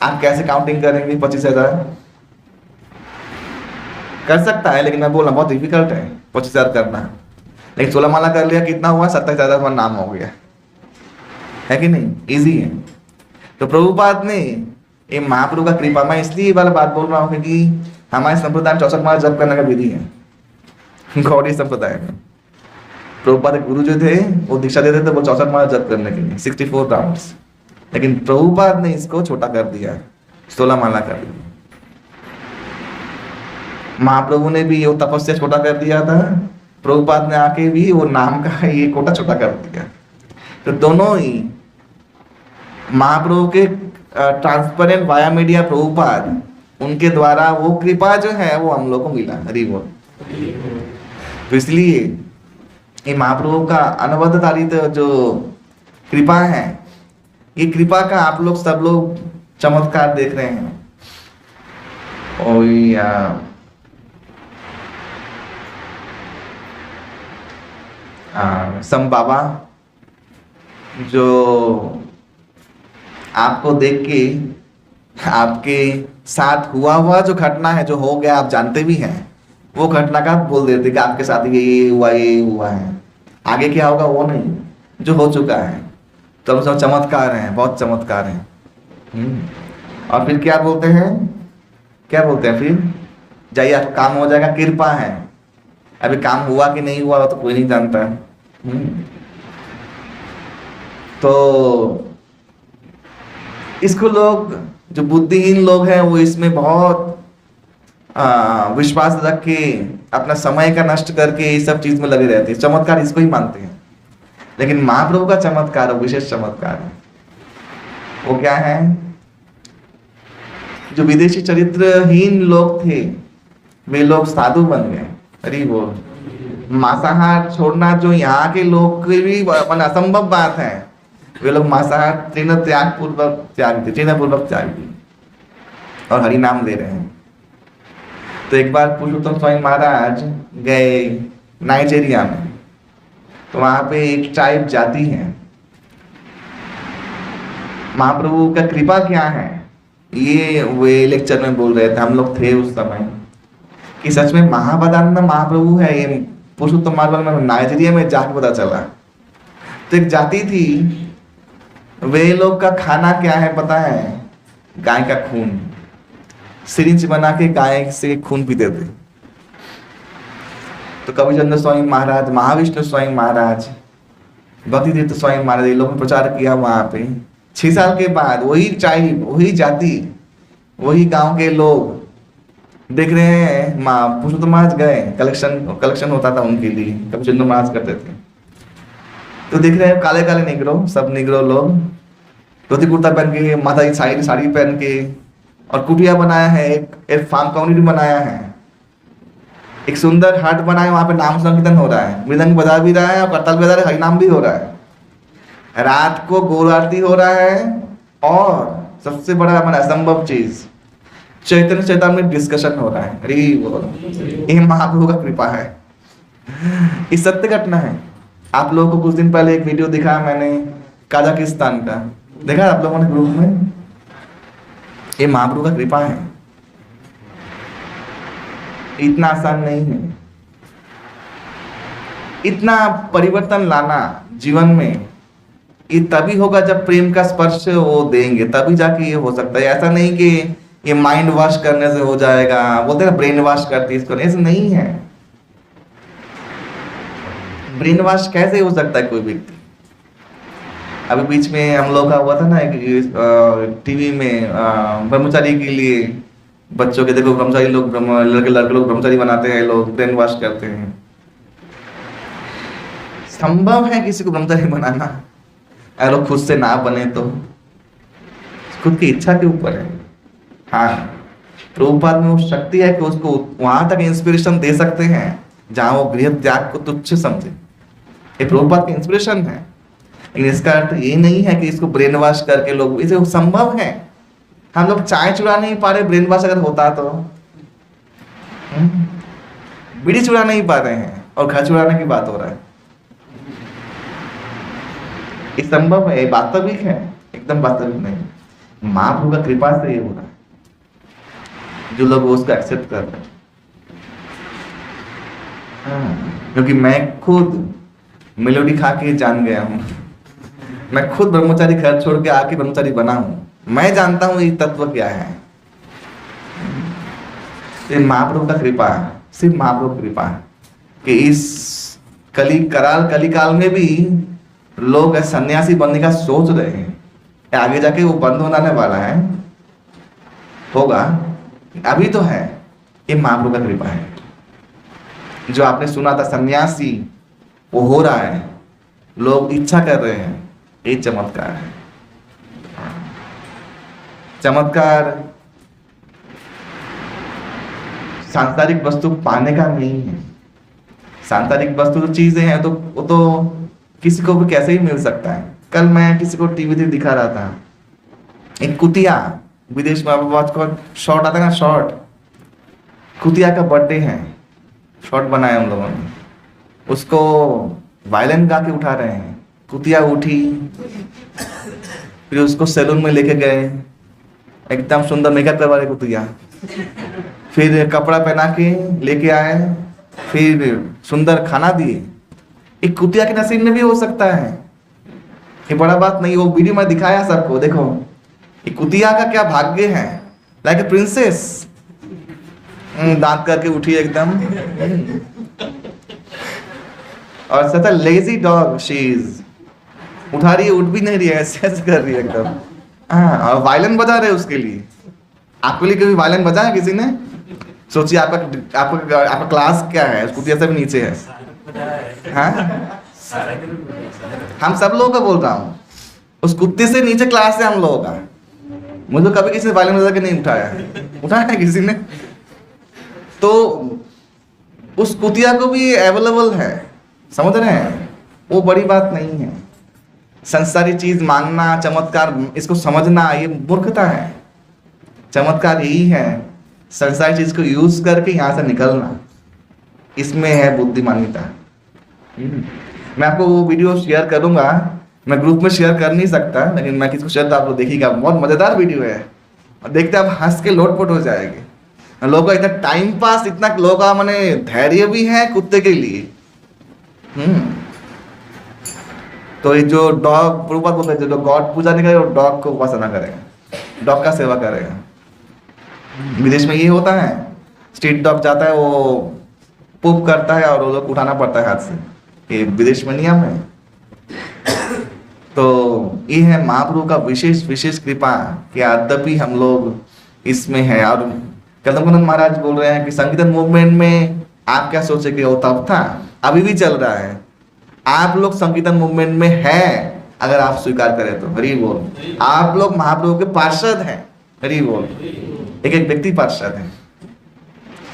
आप कैसे काउंटिंग करेंगे? 25,000 कर सकता है, लेकिन मैं बोल रहा बहुत डिफिकल्ट है 25,000 करना। लेकिन 16 माला कर लिया, कितना हुआ? 27,000 नाम हो गया, है कि नहीं? इजी है। तो प्रभुपाद ने ये महाप्रभु का कृपा, मैं इसलिए ये वाला बात बोल रहा हूँ क्योंकि हमारे संप्रदाय में 64 माला जप करने का विधि है। गौड़ी संप्रदाय में प्रभुपाद के गुरु जो थे वो दीक्षा देते थे वो 64 माला जप करने के लिए, 64 राउंड्स। लेकिन प्रभुपाद ने इसको छोटा कर दिया, 16 माला कर दिया। महाप्रभु ने भी वो तपस्या छोटा कर दिया था, प्रभुपाद ने आके भी वो नाम का ये कोटा छोटा कर दिया। तो दोनों ही महाप्रभु के ट्रांसपेरेंट वाया मीडिया प्रभुपाद, उनके द्वारा वो कृपा जो है वो हम लोग को मिला। हरि बोल। तो इसलिए ये महाप्रभु का अनवद्यतारित जो कृपा है, ये कृपा का आप लोग सब लोग चमत्कार देख रहे हैं। सम बाबा जो आपको देख के आपके साथ हुआ जो घटना है, जो हो गया आप जानते भी हैं, वो घटना का बोल देते कि आपके साथ ये हुआ है। आगे क्या होगा वो नहीं, जो हो चुका है। तो सब चमत्कार हैं, बहुत चमत्कार हैं। और फिर क्या बोलते हैं फिर? जाइए आप काम हो जाएगा, कृपा है। अभी काम हुआ कि नहीं हुआ तो कोई नहीं जानता। तो इसको लोग जो बुद्धिहीन लोग हैं वो इसमें बहुत विश्वास रख के अपना समय का नष्ट करके ये सब चीज में लगे रहते हैं। चमत्कार इसको ही मानते हैं। लेकिन महाप्रभु का चमत्कार, विशेष चमत्कार है। वो क्या है? जो विदेशी चरित्रहीन लोग थे वे लोग साधु बन गए। अरे वो मांसाहार छोड़ना जो यहाँ के लोग के भी असंभव बात है, वे लोग मांसाहार तृण पूर्वक त्याग दी और हरि नाम ले रहे हैं। तो एक बार पुरुषोत्तम स्वामी महाराज गए नाइजीरिया में, तो वहां पे एक ट्राइब जाति है। महाप्रभु का कृपा क्या है ये वे लेक्चर में बोल रहे थे, हम लोग थे उस समय, कि सच में महाबदानंद महाप्रभु है। ये पुरुषोत्तम मार्बल में नाइजीरिया में जाके पता चला। तो एक जाति थी, वे लोग का खाना क्या है पता है? गाय का खून, सिरिंज बना के गाय से खून पीते थे। तो कविचंद्र स्वामी महाराज, महाविष्णु स्वामी महाराज, भक्ति तीर्थ स्वामी महाराज, ये लोग ने प्रचार किया वहां पे। 6 साल के बाद वही ट्राइब, वही जाति, वही गांव के लोग देख रहे हैं। पुरुषोत्तम महाराज गए, कलेक्शन होता था उनके लिए, कविचंद्र महाराज करते थे। तो देख रहे हैं काले काले निगरो, सब निगरो लोग धोती कुर्ता पहन के, माता की साड़ी पहन के, और कुटिया बनाया है, एक फार्म कम्युनिटी बनाया है, एक सुंदर हट बनाया, वहां पे नाम संकीर्तन हो रहा है, मृदंग बजा भी रहा है और करताल बजा रहा है, हरिनाम भी हो रहा है, रात को गौर आरती हो रहा है, और सबसे बड़ा हमारा असंभव चीज चैतन्य चैतन्य में डिस्कशन हो रहा है। अरे ये महाप्रभु का कृपा है, ये सत्य घटना है। आप लोगों को कुछ दिन पहले एक वीडियो दिखाया मैंने कजाकिस्तान का, देखा आप लोगों ने ग्रुप में? ये महाप्रभु का कृपा है, इतना आसान नहीं है। इतना परिवर्तन लाना जीवन में ये तभी होगा जब प्रेम का स्पर्श वो देंगे, तभी जाके ये हो सकता है। ऐसा नहीं कि ये माइंड वॉश करने से हो जाएगा, बोलते हैं ब्रेन वॉश करती है इसको, ऐसा नहीं है। ब्रेन वॉश कैसे हो सकता है कोई व्यक्ति? अभी बीच में हम लोग का हुआ था ना टीवी में, ब्रह्मचारी के लिए बच्चों के, देखो ब्रह्मचारी लोग, लड़के लोग ब्रह्मचारी बनाते हैं, लोग ब्रेन वॉश करते हैं। संभव है किसी को ब्रह्मचारी बनाना? अगर वो खुद से ना बने तो खुद की इच्छा के ऊपर है। हाँ, प्रभुपाद में वो शक्ति है कि उसको वहां तक इंस्पिरेशन दे सकते हैं जहां वो गृह त्याग को तुच्छ समझे। ये प्रभुपाद की इंस्पिरेशन है, लेकिन इसका अर्थ ये नहीं है कि इसको ब्रेन वॉश करके लोग, इसे संभव है। हम लोग चाय चुरा नहीं पा रहे, ब्रेन वॉश अगर होता तो बीड़ी चुरा नहीं पा रहे हैं और घर छुड़ाने की बात हो रहा है। ये संभव है, ये वास्तविक है, एकदम वास्तविक नहीं। महाप्रभु का कृपा से ये हो रहा है, जो लोग उसको एक्सेप्ट कर रहे हैं। क्योंकि मैं खुद मेलोडी खा के जान गया हूं, मैं खुद ब्रह्मचारी घर छोड़ के आके ब्रह्मचारी बना हूं, मैं जानता हूं ये तत्व क्या है। ये महाप्रभु का कृपा, सिर्फ महाप्रभु की कृपा कि इस कराल कलिकाल में भी लोग सन्यासी बनने का सोच रहे हैं। आगे जाके वो बंद होने वाला है, होगा, अभी तो है। ये महाप्रभु का कृपा है। जो आपने सुना था सन्यासी, वो हो रहा है, लोग इच्छा कर रहे हैं। ये चमत्कार है। चमत्कार सांसारिक वस्तु पाने का नहीं है। सांसारिक वस्तु जो चीजें हैं तो वो तो किसी को भी कैसे ही मिल सकता है। कल मैं किसी को टीवी पे दिखा रहा था, एक कुतिया, विदेश में बहुत शॉर्ट आता है ना, शॉर्ट, कुतिया का बर्थडे है, शॉर्ट बनाया हम लोगों ने, उसको वायलिन गा के उठा रहे हैं। कुतिया उठी, फिर उसको सैलून में लेके गए, एकदम सुंदर मेकअप करवा रहे कुतिया, फिर कपड़ा पहना के लेके आए, फिर सुंदर खाना दिए। एक कुतिया के नसीब में भी हो सकता है, ये बड़ा बात नहीं। वो वीडियो में दिखाया सबको, देखो एक कुतिया का क्या भाग्य है, लाइक ए प्रिंसेस, दांत करके उठी एकदम, और सच लेजी डॉग शी इज, उठा रही है, उठ भी नहीं रही है, ऐसे ऐसे कर रही है एकदम। हाँ, और वायलिन बजा रहे उसके लिए। आपके लिए कभी वायलिन बजाया किसी ने? सोचिए आपका क्लास क्या है, कुतिया से भी नीचे है। हाँ, हम सब लोगों का बोल रहा हूँ, उस कुत्ते से नीचे क्लास है हम लोगों का। मुझे तो कभी किसी ने वायलिन बजा के नहीं उठाया है किसी ने। तो उस कुतिया को भी अवेलेबल है, समझ रहे हैं? वो बड़ी बात नहीं है। संसारी चीज मांगना, चमत्कार इसको समझना, ये मूर्खता है। चमत्कार यही है, संसारी चीज को यूज करके यहां से निकलना, इसमें है बुद्धिमानिता। मैं आपको वो वीडियो शेयर करूंगा, मैं ग्रुप में शेयर कर नहीं सकता, लेकिन मैं किसको शेयर, आप लोग देखिएगा, बहुत मजेदार वीडियो है, और देखते आप हंस के लोटपोट हो जाएंगे। लोगों का इतना टाइम पास, इतना लोगों का माने धैर्य भी है कुत्ते के लिए। तो ये जो डॉग, प्रभुपाद बोलते हैं, जो गॉड पूजा नहीं करेगा वो डॉग को उपासना करेगा, डॉग का सेवा करेगा। विदेश में ये होता है, स्ट्रीट डॉग जाता है, वो पुप करता है और वो लोग उठाना पड़ता है हाथ से, ये विदेश में नियम है। तो ये है महाप्रभु का विशेष कृपा कि यद्यपि हम लोग इसमें है। और कदम महाराज बोल रहे हैं कि संकीर्तन मूवमेंट में आप क्या सोचे कि वो तब था, अभी भी चल रहा है। आप लोग संकीर्तन मूवमेंट में है, अगर आप स्वीकार करें तो। हरि बोल। आप लोग महाप्रभु के पार्षद हैं, हरि बोल। एक एक व्यक्ति पार्षद है,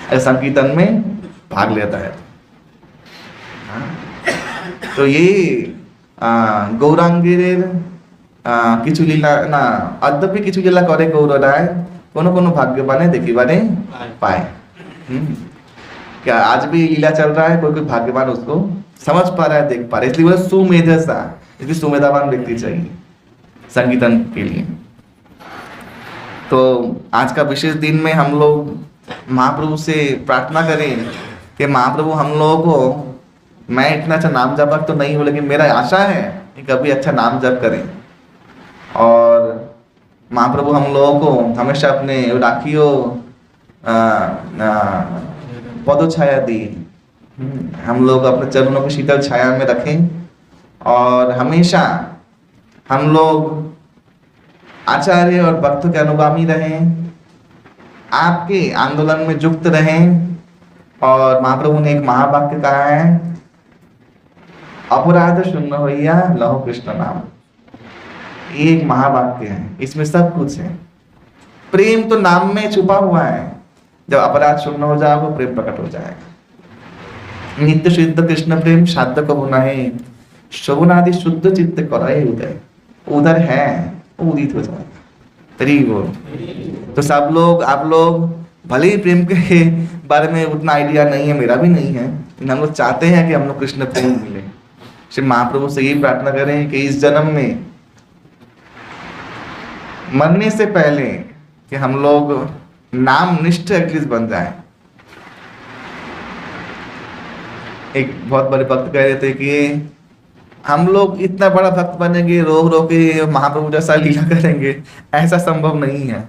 अगर संकीर्तन में भाग लेता है तो। ये गौरांगीर किछु लीला ना, अद्यपि किछु लीला करे गौर राय, कोनो कोनो भाग्यवाने देखी बाने पाए। क्या आज भी लीला चल रहा है, कोई कोई भाग्यवान उसको समझ पा रहा है, देख पा रहा है, इसलिए बोले सुमेधसा, इसलिए सुमेधावान व्यक्ति चाहिए संकीर्तन के लिए। तो आज का विशेष दिन में हम लोग महाप्रभु से प्रार्थना करें कि महाप्रभु हम लोगों को, मैं इतना अच्छा नाम जपक तो नहीं हूँ, लेकिन मेरा आशा है कि कभी अच्छा नाम जप करें, और महाप्रभु हम लोगों को हमेशा अपने राखियों पदो छाया दी, हम लोग अपने चरणों की शीतल छाया में रखें, और हमेशा हम लोग आचार्य और भक्तों के अनुगामी रहें, आपके आंदोलन में युक्त रहें। और महाप्रभु ने एक महावाक्य कहा है, अपराध शून्य होइया लहो कृष्ण नाम। ये एक महावाक्य है, इसमें सब कुछ है। प्रेम तो नाम में छुपा हुआ है, जब अपराध शून्य हो जाएगा प्रेम प्रकट हो जाएगा। नित्य शुद्ध कृष्ण प्रेम साध्य को होना है, शोभनादि शुद्ध चित्त कराए उदय, उधर है, उदित हो जाएगा। तरी बोल। तो सब लोग, आप लोग भले ही प्रेम के बारे में उतना आइडिया नहीं है, मेरा भी नहीं है, लेकिन हम लोग चाहते हैं कि हम लोग कृष्ण प्रेम मिले। श्री महाप्रभु से यही प्रार्थना करें कि इस जन्म में मरने से पहले कि हम लोग नाम निष्ठ एटलीस्ट बन जाए। एक बहुत बड़े भक्त कह रहे थे कि हम लोग इतना बड़ा भक्त बनेंगे, रोग रोग के महाप्रभु जैसा लीला करेंगे, ऐसा संभव नहीं है।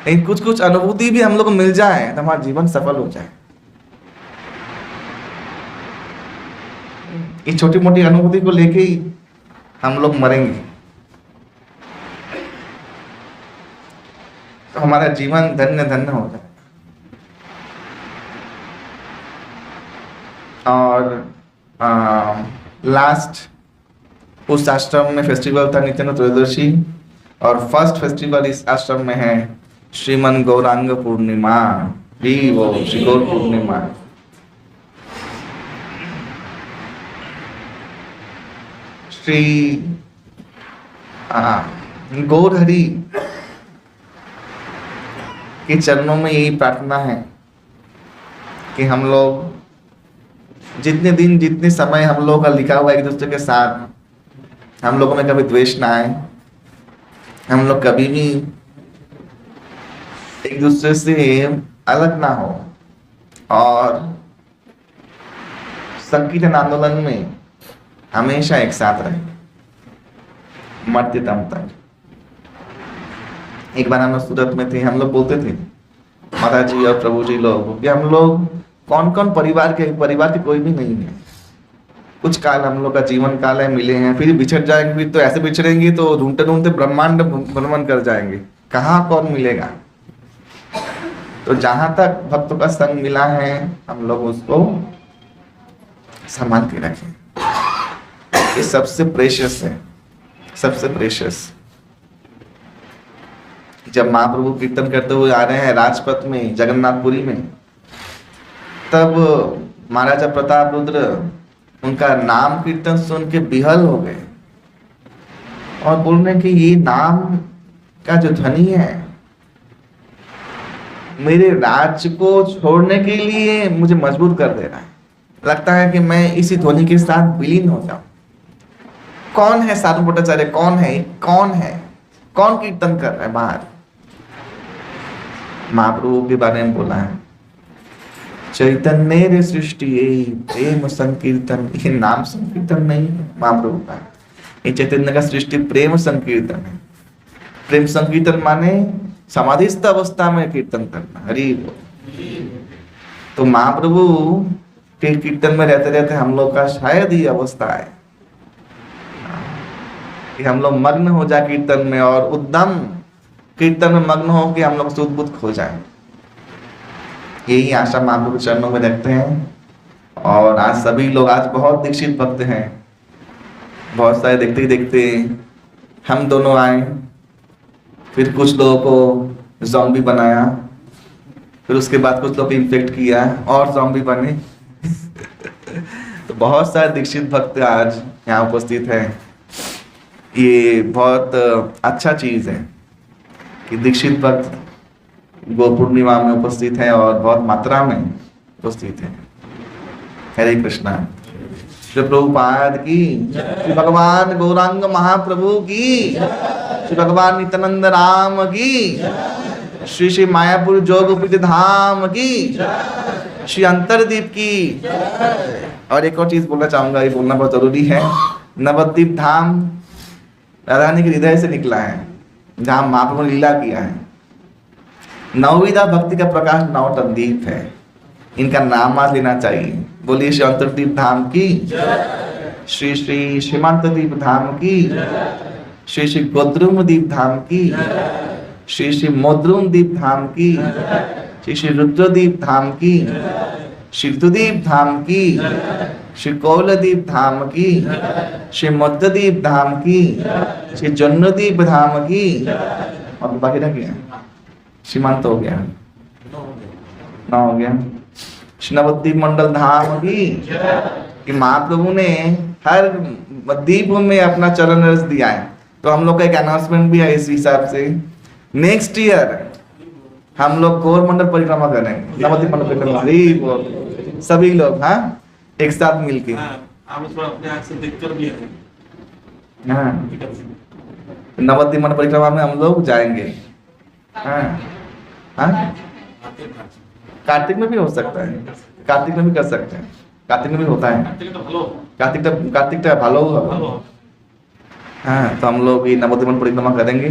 लेकिन कुछ कुछ अनुभूति भी हम लोग को मिल जाए तो हमारा जीवन सफल हो जाए। इस छोटी मोटी अनुभूति को लेके ही हम लोग मरेंगे तो हमारा जीवन धन्य धन्य हो जाए। और लास्ट उस आश्रम में फेस्टिवल था नित्यानंद त्रयोदशी, और फर्स्ट फेस्टिवल इस आश्रम में है श्रीमन गौरांग पूर्णिमा। भी वो श्री गौर पूर्णिमा। श्री गौर हरि के चरणों में यही प्रार्थना है कि हम लोग जितने दिन जितने समय हम लोग का लिखा हुआ एक दूसरे के साथ, हम लोगों में कभी द्वेष ना आए, हम लोग कभी भी एक दूसरे से अलग ना हो, और संकीर्तन आंदोलन में हमेशा एक साथ रहे मरते दम तक। एक बार हम लोग सूरत में थे, हम लोग बोलते थे माता जी और प्रभु जी लोग कि हम लोग कौन कौन परिवार के कोई भी नहीं है। कुछ काल हम लोग का जीवन काल है, मिले हैं, फिर बिछड़ जाएंगे, फिर तो ऐसे बिछड़ेंगे तो ढूंढते ढूंढते ब्रह्मांड भ्रमण कर जाएंगे, कहाँ कौन मिलेगा। तो जहां तक भक्तों का संग मिला है हम लोग उसको संभाल के रखें। ये सबसे प्रेशियस है, सबसे प्रेशियस। जब महाप्रभु कीर्तन करते हुए आ रहे हैं राजपथ में जगन्नाथपुरी में, तब महाराजा प्रताप रुद्र उनका नाम कीर्तन सुन के बिहल हो गए और बोल रहे कि ये नाम का जो ध्वनि है मेरे राज्य को छोड़ने के लिए मुझे मजबूर कर दे रहा है। लगता है कि मैं इसी ध्वनि के साथ विलीन हो जाऊं। कौन है साधु भट्टाचार्य? कौन है? कौन है? कौन कीर्तन कर रहा है बाहर? महाप्रभु के बारे में बोला है चैतन्य रे सृष्टि प्रेम संकीर्तन। ये नाम संकीर्तन नहीं है महाप्रभु का, ये चैतन्य का सृष्टि प्रेम संकीर्तन है। प्रेम संकीर्तन माने समाधिस्थ अवस्था में कीर्तन करना। हरि बोल। तो महाप्रभु के कीर्तन में रहते रहते हम लोग का शायद ही अवस्था है कि हम लोग मग्न हो जाए कीर्तन में, और उद्दम कीर्तन में मग्न हो कि हम लोग सुध बुध खो जाए। यही आशा महाप्रभु चरणों में रखते हैं। और आज सभी लोग आज बहुत दीक्षित भक्त हैं, बहुत सारे देखते ही देखते हम दोनों आए, फिर कुछ लोगों को ज़ॉम्बी बनाया, फिर उसके बाद कुछ लोग इन्फेक्ट किया और ज़ॉम्बी बने। तो बहुत सारे दीक्षित भक्त आज यहाँ उपस्थित हैं। ये बहुत अच्छा चीज़ है कि दीक्षित भक्त गौर पूर्णिमा में उपस्थित है और बहुत मात्रा में उपस्थित है। हरे कृष्णा। श्री प्रभुपाद की, श्री भगवान गौरांग महाप्रभु की, श्री भगवान नित्यानंद राम की, श्री श्री मायापुर जोगपीठ धाम की, श्री अंतरदीप की। और एक और चीज बोलना चाहूंगा, ये बोलना बहुत जरूरी है। नवद्वीप धाम राधारानी के हृदय से निकला है, जहाँ महाप्रभु ने लीला किया है। नवविधा भक्ति का प्रकाश नवद्वीप है, इनका नाम आज लेना चाहिए। बोलिए श्री अंतरदीप धाम की, श्री श्री श्रीमांतदीप धाम की, श्री श्री गोद्रुम दीप धाम की, श्री श्री मोद्रुम दीप धाम की, श्री श्री रुद्रदीप धाम की, श्री ऋतुदीप धाम की, श्री कौलदीप धाम की, श्री मध्यदीप धाम की, श्री जन्नदीप धाम की। और बाकी रह गया, सीमांत हो गया, ना हो गया। श्री नवद्वीप मंडल धाम की, कि महाप्रभु ने हर द्वीप में अपना चरण रस दिया है। तो हम लोग का एक अनाउंसमेंट भी है इस हिसाब से, नेक्स्ट ईयर हम लोग गौर मंडल परिक्रमा करेंगे, नवद्वीप मंडल परिक्रमा, हरी बोल, सभी लोग, हाँ, एक साथ मिलके। आप उसको अपने आँख से देखकर भी आए। हाँ, नवद्वीप मंडल परिक्रमा में हम लोग जाएंगे। हाँ हाँ, कार्तिक में भी हो सकता है, कार्तिक में भी कर सकते हैं, कार्तिक में भी होता है, कार्तिक तो भालो हुआ। हाँ, तो हम लोग ये नवद्वीप मंडल परिक्रमा करेंगे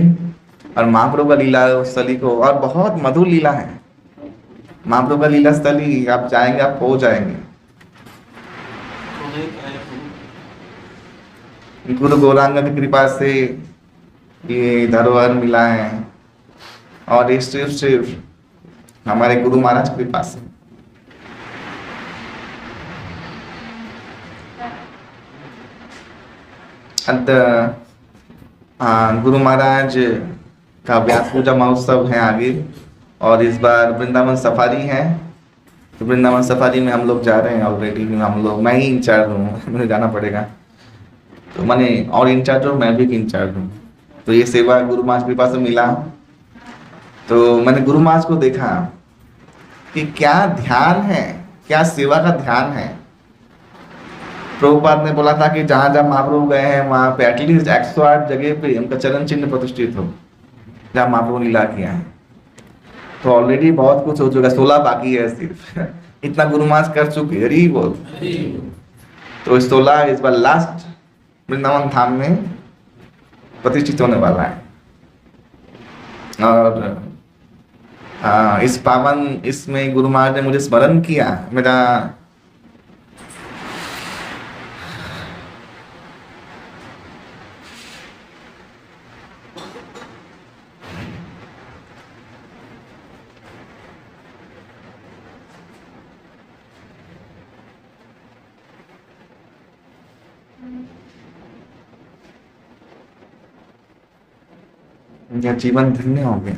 और महाप्रभु का लीला स्थली को, और बहुत मधुर लीला है महाप्रभु का लीला स्थली, आप जाएंगे आप हो जाएंगे। गुरु गौरांग की कृपा से ये धरोहर मिला है, और ये सिर्फ हमारे गुरु महाराज की कृपा से। गुरु महाराज का व्यास पूजा महोत्सव है आगे, और इस बार वृंदावन सफारी है, तो वृंदावन सफारी में हम लोग जा रहे हैं ऑलरेडी। हम लोग, मैं ही इंचार्ज हूँ, मुझे जाना पड़ेगा, तो मैंने और इंचार्ज हूँ, मैं भी इंचार्ज हूँ। तो ये सेवा गुरु महाराज की कृपा से मिला, तो मैंने गुरु महाराज को देखा कि क्या ध्यान है, क्या सेवा का ध्यान है। प्रभुपाद ने बोला था कि जहाँ जहाँ महाप्रभु गए हैं वहाँ पे एटलीस्ट 108 जगह पे उनका चरण चिन्ह प्रतिष्ठित हो, जहाँ महाप्रभु ने लीला किया है। तो ऑलरेडी बहुत कुछ हो चुका, 16 बाकी है सिर्फ। इतना गुरु महाराज कर चुके, हरी बोल। तो 16 इस बार लास्ट वृंदावन धाम में प्रतिष्ठित होने वाला है। और इस पावन इसमें गुरु महाराज ने मुझे स्मरण किया, मेरा मेरा जीवन धन्य हो गया।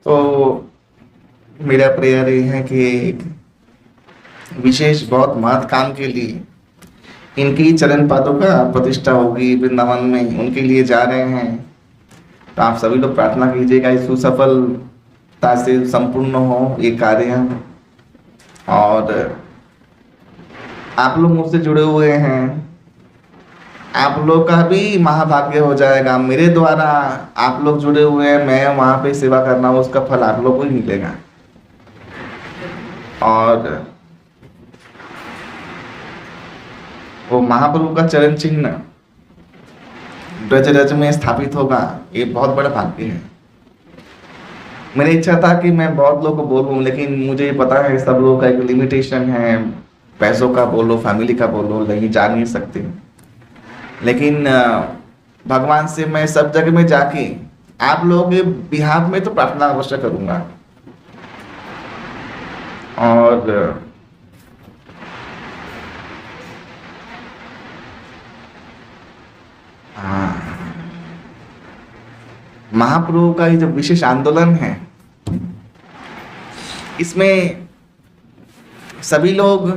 तो मेरा प्रेयर ये है कि एक विशेष बहुत महत् काम के लिए इनकी चरण पादों का प्रतिष्ठा होगी वृंदावन में, उनके लिए जा रहे हैं। तो आप सभी लोग प्रार्थना कीजिएगा इस सुसफलता से संपूर्ण हो ये कार्य। और आप लोग मुझसे जुड़े हुए हैं, आप लोग का भी महाभाग्य हो जाएगा। मेरे द्वारा आप लोग जुड़े हुए हैं, मैं वहां पे सेवा करना हूँ, उसका फल आप लोग को ही मिलेगा। और वो महाप्रभु का चरण चिन्ह ब्रज रज में स्थापित होगा, ये बहुत बड़ा भाग्य है। मेरी इच्छा था कि मैं बहुत लोगों को बोलूं, लेकिन मुझे पता है सब लोगों का एक लिमिटेशन है, पैसों का बोलो, फैमिली का बोलो, नहीं जा नहीं सकते। लेकिन भगवान से मैं सब जगह में जाके आप लोगों के बिहाफ में तो प्रार्थना अवश्य करूंगा। और महाप्रभु का ये जो विशेष आंदोलन है, इसमें सभी लोग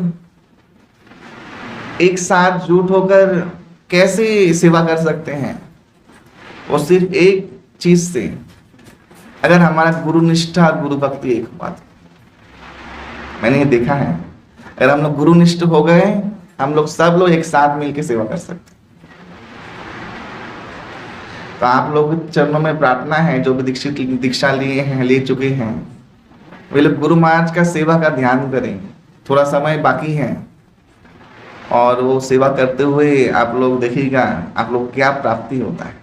एक साथ जुट होकर कैसे सेवा कर सकते हैं, वो सिर्फ एक चीज से, अगर हमारा गुरु निष्ठा गुरु भक्ति एक हुआ। मैंने ये देखा है, अगर हम लोग गुरु निष्ठ हो गए, हम लोग सब लोग एक साथ मिलकर सेवा कर सकते हैं। तो आप लोग चरणों में प्रार्थना है, जो भी दीक्षा लिए हैं, ले चुके हैं, वे लोग गुरु महाराज का सेवा का ध्यान करें। थोड़ा समय बाकी है, और वो सेवा करते हुए आप लोग देखिएगा आप लोग क्या प्राप्ति होता है।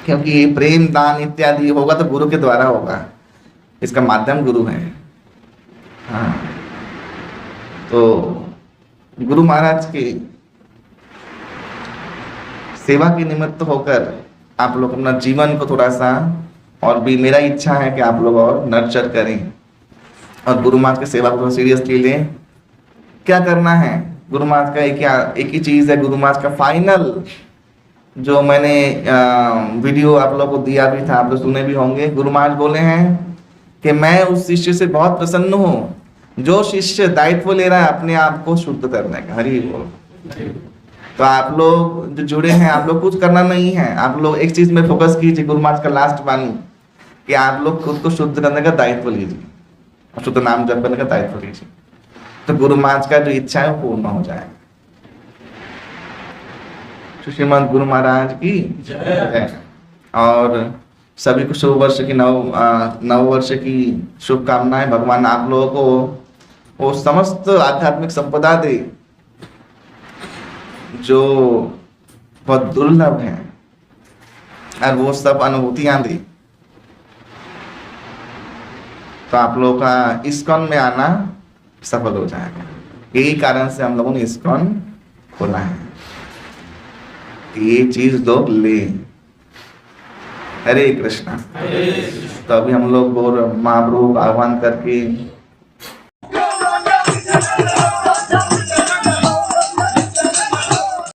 क्योंकि ये प्रेम दान इत्यादि होगा तो गुरु के द्वारा होगा, इसका माध्यम गुरु है। हाँ, तो गुरु महाराज के सेवा के निमित्त होकर आप लोग अपना जीवन को थोड़ा सा, और भी मेरा इच्छा है कि आप लोग और नर्चर करें और गुरु महाराज की सेवा को सीरियसली लें। क्या करना है, गुरु महाराज का एक ही चीज है। गुरु महाराज का फाइनल जो मैंने वीडियो आप लोगों को दिया भी था, आप लोग सुने भी होंगे। गुरु महाराज बोले हैं कि मैं उस शिष्य से बहुत प्रसन्न हूँ जो शिष्य दायित्व ले रहा है अपने आप को शुद्ध करने का। हरि बोल। तो आप लोग जो जुड़े हैं, आप लोग कुछ करना नहीं है, आप लोग एक चीज में फोकस कीजिए। गुरु महाराज का लास्ट वाणी कि आप लोग खुद को शुद्ध करने का दायित्व लीजिए और शुद्ध नाम जप करने का दायित्व लीजिए, तो गुरु महाराज का जो इच्छा है वो पूर्ण हो जाए। श्रीमद गुरु महाराज की जय। और सभी को शुभ वर्ष की नव वर्ष की शुभकामनाएं। भगवान आप लोगों को वो समस्त आध्यात्मिक संपदा दे जो बहुत दुर्लभ है, और वो सब अनुभूतियां दे। तो आप लोगों का इस्कॉन में आना सफल हो जाएगा। यही कारण से हम लोगों ने इस्कॉन खोला है कि ये चीज लोग ले। हरे कृष्णा। तो अभी हम लोग गौर महाप्रभु को आह्वान करके